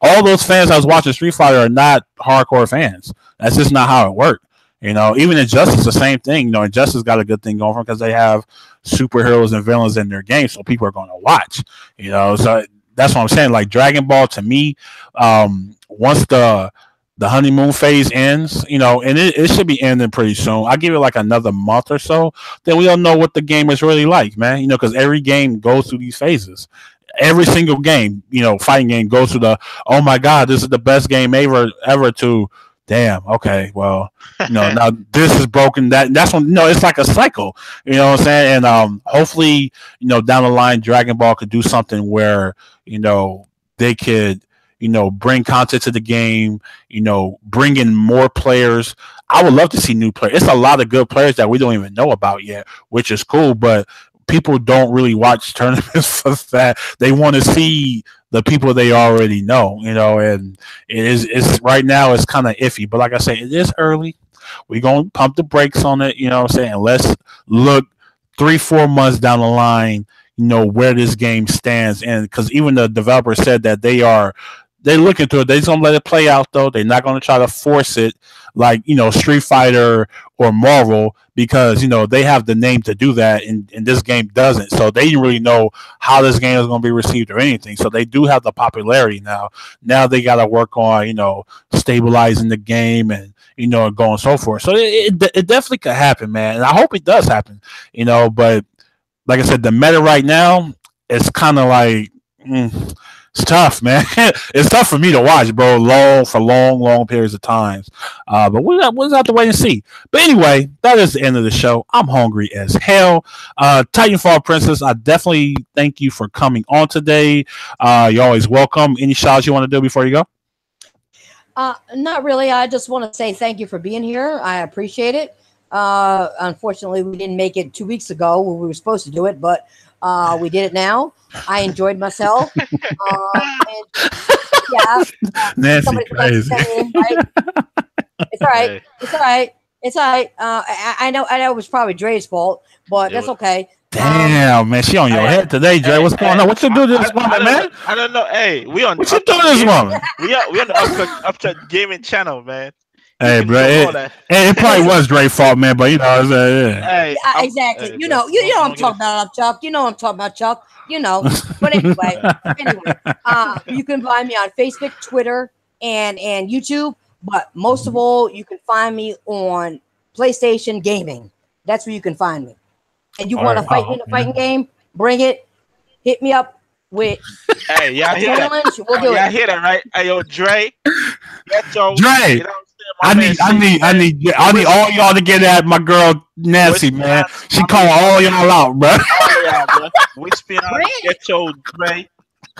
All those fans I was watching Street Fighter are not hardcore fans. That's just not how it worked. Even Injustice, the same thing. Injustice got a good thing going for them because they have superheroes and villains in their game, so people are going to watch. So that's what I'm saying. Like Dragon Ball, to me, once the honeymoon phase ends, and it should be ending pretty soon. I give it like another month or so, then we'll know what the game is really like, man. Because every game goes through these phases. Every single game, fighting game goes through the, oh my god, this is the best game ever to, damn, okay, well, now this is broken. That's when it's like a cycle. You know what I'm saying? And hopefully, down the line, Dragon Ball could do something where they could bring content to the game. Bring in more players. I would love to see new players. It's a lot of good players that we don't even know about yet, which is cool. But people don't really watch tournaments for that. They want to see the people they already know, and it's right now it's kind of iffy. But like I say, it is early. We're going to pump the brakes on it, what I'm saying? Let's look 3-4 months down the line, where this game stands. And because even the developer said that they're looking to it. They're just going to let it play out, though. They're not going to try to force it like, Street Fighter or Marvel because, they have the name to do that, and this game doesn't. So they didn't really know how this game is going to be received or anything. So they do have the popularity now. Now they got to work on, stabilizing the game and, and going so forth. So it definitely could happen, man. And I hope it does happen, but like I said, the meta right now, it's kind of like, it's tough, man. It's tough for me to watch, bro, long periods of times. But we'll have to wait and see. But anyway, that is the end of the show. I'm hungry as hell. Titanfall Princess, I definitely thank you for coming on today. You're always welcome. Any shots you want to do before you go? Not really. I just want to say thank you for being here. I appreciate it. Unfortunately, we didn't make it 2 weeks ago when we were supposed to do it, but we did it now. I enjoyed myself. And, yeah, Nancy crazy. It's all right. It's all right. It's all right. I know it was probably Dre's fault, but that's okay. Damn, man, she on your head today, Dre. What's going on? What you do to this woman, man? I don't know. Hey, we on. What you do to this woman? We on the Upcut Gaming channel, man. Hey, bro, it probably was Dre's fault, man. But yeah. Hey, exactly. Hey, you know I'm talking about, Chuck. You know I'm talking about, Chuck. But anyway, you can find me on Facebook, Twitter, and YouTube. But most of all, you can find me on PlayStation Gaming. That's where you can find me. And you want to fight me in a fighting game? Bring it. Hit me up with Hey, y'all hear that? We'll do Y'all it. hear that, right? Hey, yo, Dre. Ghetto, Dre. you know what I'm saying? I need all y'all to get at my girl Nancy, man. She calling all y'all out, bro. All y'all, bro. Whispering on Ghetto, Dre.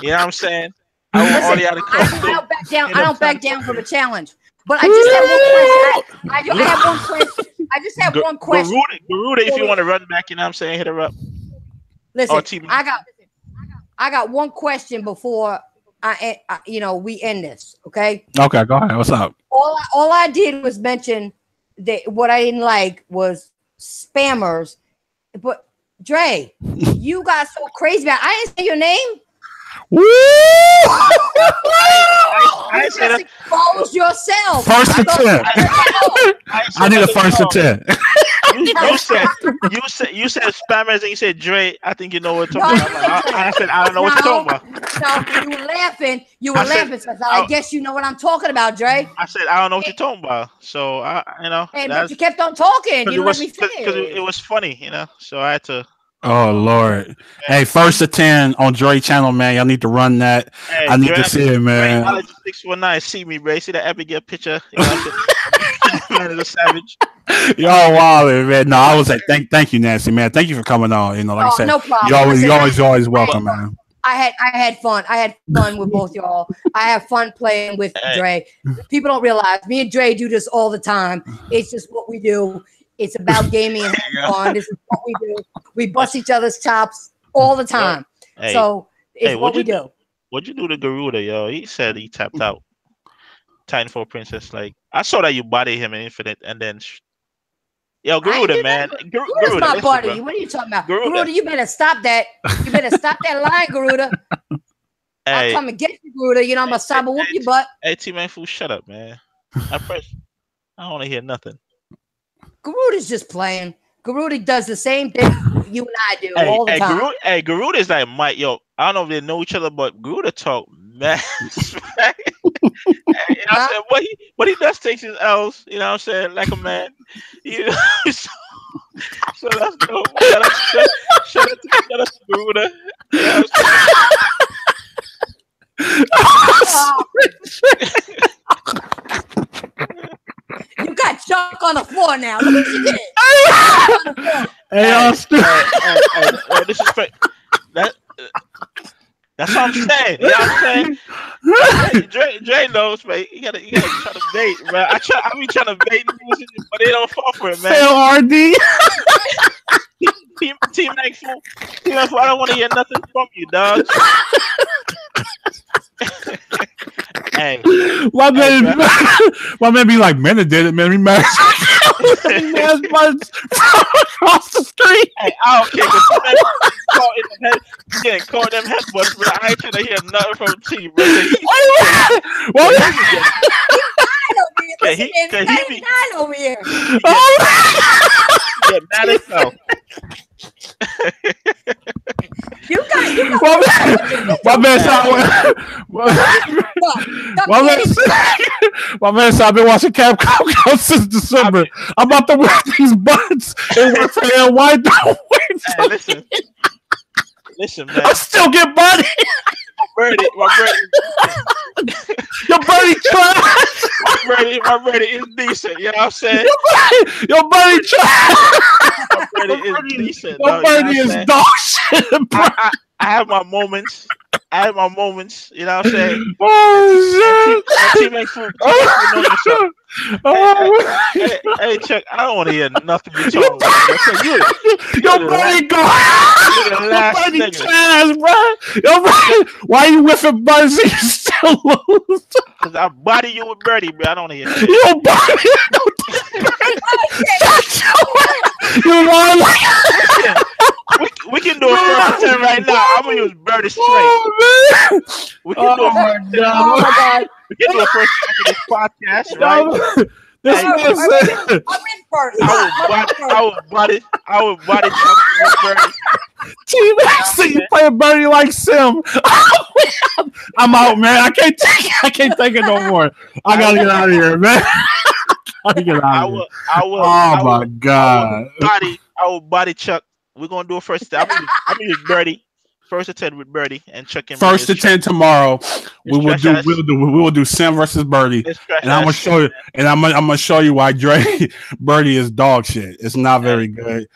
You know what I'm saying? I want all y'all to come. I don't back down from a challenge. But I just have one question. I have one question. I just have one question. Garuda, if you want to run back, you know what I'm saying? Hit her up. Listen, I got one question before we end this. Okay. Okay, go ahead. What's up? All I did was mention that what I didn't like was spammers. But Dre, you got so crazy about. I didn't say your name. Woo! I said expose yourself. First to 10. I need a first to 10. You said spammers and you said Dre. I think you know what you're talking about. I said I don't know what you're talking about. No, you were laughing. So I guess you know what I'm talking about, Dre. I said I don't know what you're talking about. So Hey, but you kept on talking. You let me finish. Because it was funny, So I had to. Oh Lord! Hey, first to 10 on Dre channel, man. Y'all need to run that. Hey, I need to see it, man. 619, see me, bro. See that epic get picture? Man is a savage. Y'all wild, man. No, I was like, thank you, Nancy, man. Thank you for coming on. Like I said, no problem. You always welcome, man. I had fun. I had fun with both y'all. I have fun playing with Dre. People don't realize me and Dre do this all the time. It's just what we do. It's about gaming and having fun. This is what we do. We bust each other's chops all the time. So it's what we do. What'd you do to Garuda, yo? He said he tapped out. Titanfall Princess. Like, I saw that you body him in Infinite, and then Garuda, man. Garuda's my buddy. Bro. What are you talking about? Garuda, you better stop that. You better stop that line, Garuda. I'll come and get you, Garuda. I'm gonna stop and whoop your butt. Hey, T-Man, fool, shut up, man. I don't want to hear nothing. Garuda's just playing. Garuda does the same thing you and I do all the time. Garuda is like Mike. Yo, I don't know if they know each other, but Garuda talk mess. I said, what he does takes his L's. You know what I'm saying? Like a man. So let's go. Shut up, Garuda. You know You got Chuck on the floor now. Look what you did. Hey, disrespect. That's what I'm saying. You know what I'm saying? Dre knows, man. You gotta try to bait, man. I be trying to bait, but they don't fall for it, man. Fail RD. Team Fool, I don't want to hear nothing from you, dog. Hey, my man be like, man, it did it, man. We mad. Across the street. Hey, I don't care. Getting caught them headbutts, bro. I ain't trying to hear nothing from T, bro. He over here. Get mad as hell. My man said I've been watching Capcom since December. I'm about to wear these buttons and wear pale white. Hey, listen, man. I still get body. My Your birdie trash. My birdie is decent. You know what I'm saying? Your birdie trash. My birdie is decent. Your birdie is dog shit, bro. I have my moments. You know what I'm saying? Oh shit! Hey, Chuck, I don't want to hear nothing you talking about. Your buddy trash, bro. Why you whiffing buttons and you still lose? Because I body you with Birdie, bro. I don't want to hear shit. Your body. You want we can do a first 10 right now. I'm gonna use Birdie straight. Oh, man. We can do a first 10. Oh my God. We can do a first 10 for this podcast, right? This man said, I'm in first. I would body Chuck with Birdie. T-Max, you play a Birdie like Sim. I'm out, man. I can't take it no more. I gotta get out of here, man. I gotta get out of here. Oh my God. I will body Chuck. We're gonna do a first. I'm gonna use Birdie. First to 10 with Birdie and Chuck and first to 10 tomorrow. We will do Sam versus Birdie, and I'm gonna show you. And I'm gonna show you why Birdie is dog shit. It's not very good.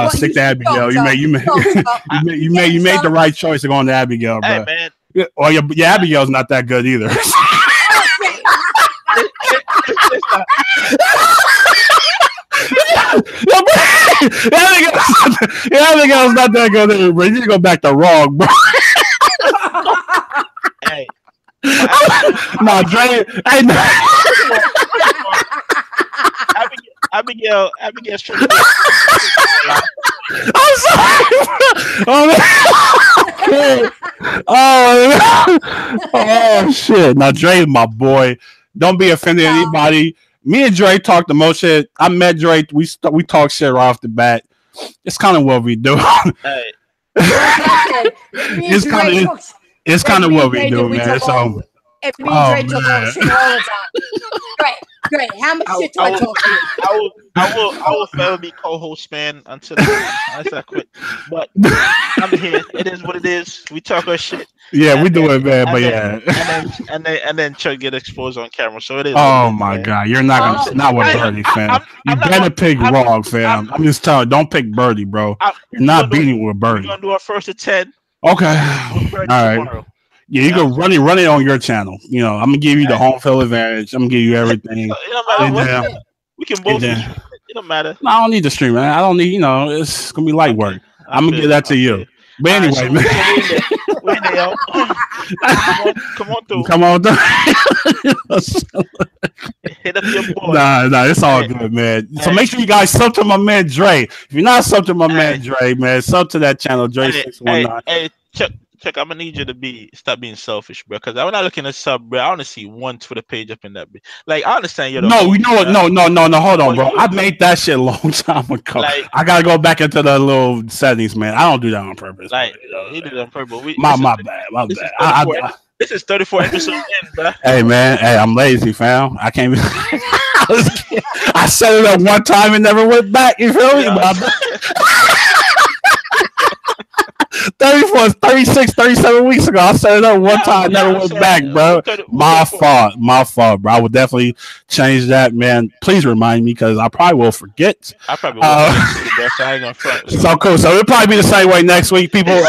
Stick to Abigail. You made the right choice to go on to Abigail, bro. Hey, man. Well, your Abigail's not that good either. Abigail's not that good either, bro. You need to go back to wrong, bro. Hey. Nah, Dre. Hey, no. Abigail. I'm sorry. Oh shit. Now Dre's my boy. Don't be offended anybody. Me and Dre talked the most shit. I met Dre. We talk shit right off the bat. It's kind of what we do. Hey. It's kind of what we do, man. So. If me and Dre talk all shit all the time. Great. How much shit do I talk to you? I will forever be co-host, man, until I quit. But I'm here. It is what it is. We talk our shit. Yeah, we do it, man. But yeah, and then Chuck get exposed on camera. So it is. Oh my God, you're not gonna not with Birdie, fam. You better pick wrong, fam. I'm just telling. Don't pick Birdie, bro. You're not beating with Birdie. We're gonna do our first to 10. Okay. All right. Tomorrow. Yeah, you can run it on your channel. You know, I'm gonna give you the home field advantage. I'm gonna give you everything. We can both. It don't matter. No, I don't need to stream, man. I don't need. You know, it's gonna be light work. I'm gonna give that to you. But anyway, man. Come on through. Hit up your boy. Nah, it's all good, man. So make sure you guys sub to my man Dre. If you're not sub to my man Dre, man, sub to that channel, Dre619. Hey, Chuck, I'm gonna need you to stop being selfish, bro. Because I'm not looking at sub, bro. I want to see one Twitter page up in that. Like, I understand you're the No, you know what? No. Hold on, bro. I made that shit a long time ago. Like, I gotta go back into the little settings, man. I don't do that on purpose. Like, he did it on purpose. My bad. This is 34 episodes in, bro. Hey, man. Hey, I'm lazy, fam. I can't. I set it up one time and never went back. You feel me? 34, 36, 37 weeks ago. I set it up one time, never went back, bro. My fault, bro. I will definitely change that, man. Please remind me because I probably will forget. I probably will. So I ain't gonna front. So cool. So it'll probably be the same way next week, people.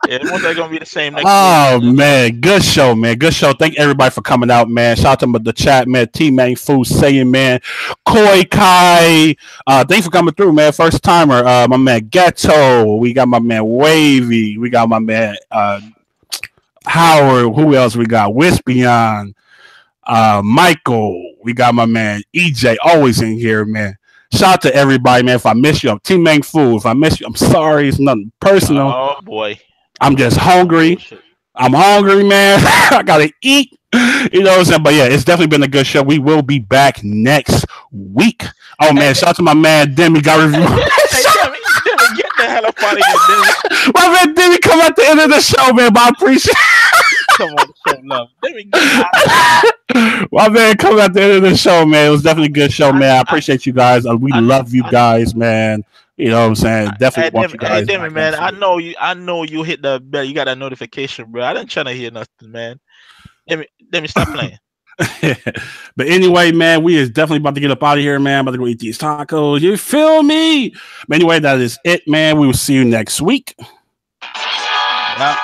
Yeah, it won't gonna be the same next week. Man, good show, man. Good show. Thank everybody for coming out, man. Shout out to the chat, man. T-Man Food saying, man. Koi Kai. Thanks for coming through, man. First timer. My man Ghetto. We got my man Wavy. We got my man Howard. Who else we got? Wispion. Michael. We got my man EJ. Always in here, man. Shout out to everybody, man. If I miss you, I'm T-Man Food. If I miss you, I'm sorry. It's nothing personal. Oh boy. I'm just hungry. I'm hungry, man. I gotta eat. You know what I'm saying? But yeah, it's definitely been a good show. We will be back next week. Oh man, shout out to my man Demi. Got review. Demi, get the hell up out of here, Demi. My man Demi come at the end of the show, man. But I appreciate. Come on, show love. Demi, my man come at the end of the show, man. It was definitely a good show, man. I appreciate you guys. We love you guys, man. You know what I'm saying? Definitely want you guys. Hey, Demi, man, I know you hit the bell. You got a notification, bro. I didn't try to hear nothing, man. Demi, stop playing. But anyway, man, we is definitely about to get up out of here, man. About to go eat these tacos. You feel me? But anyway, that is it, man. We will see you next week. Yeah.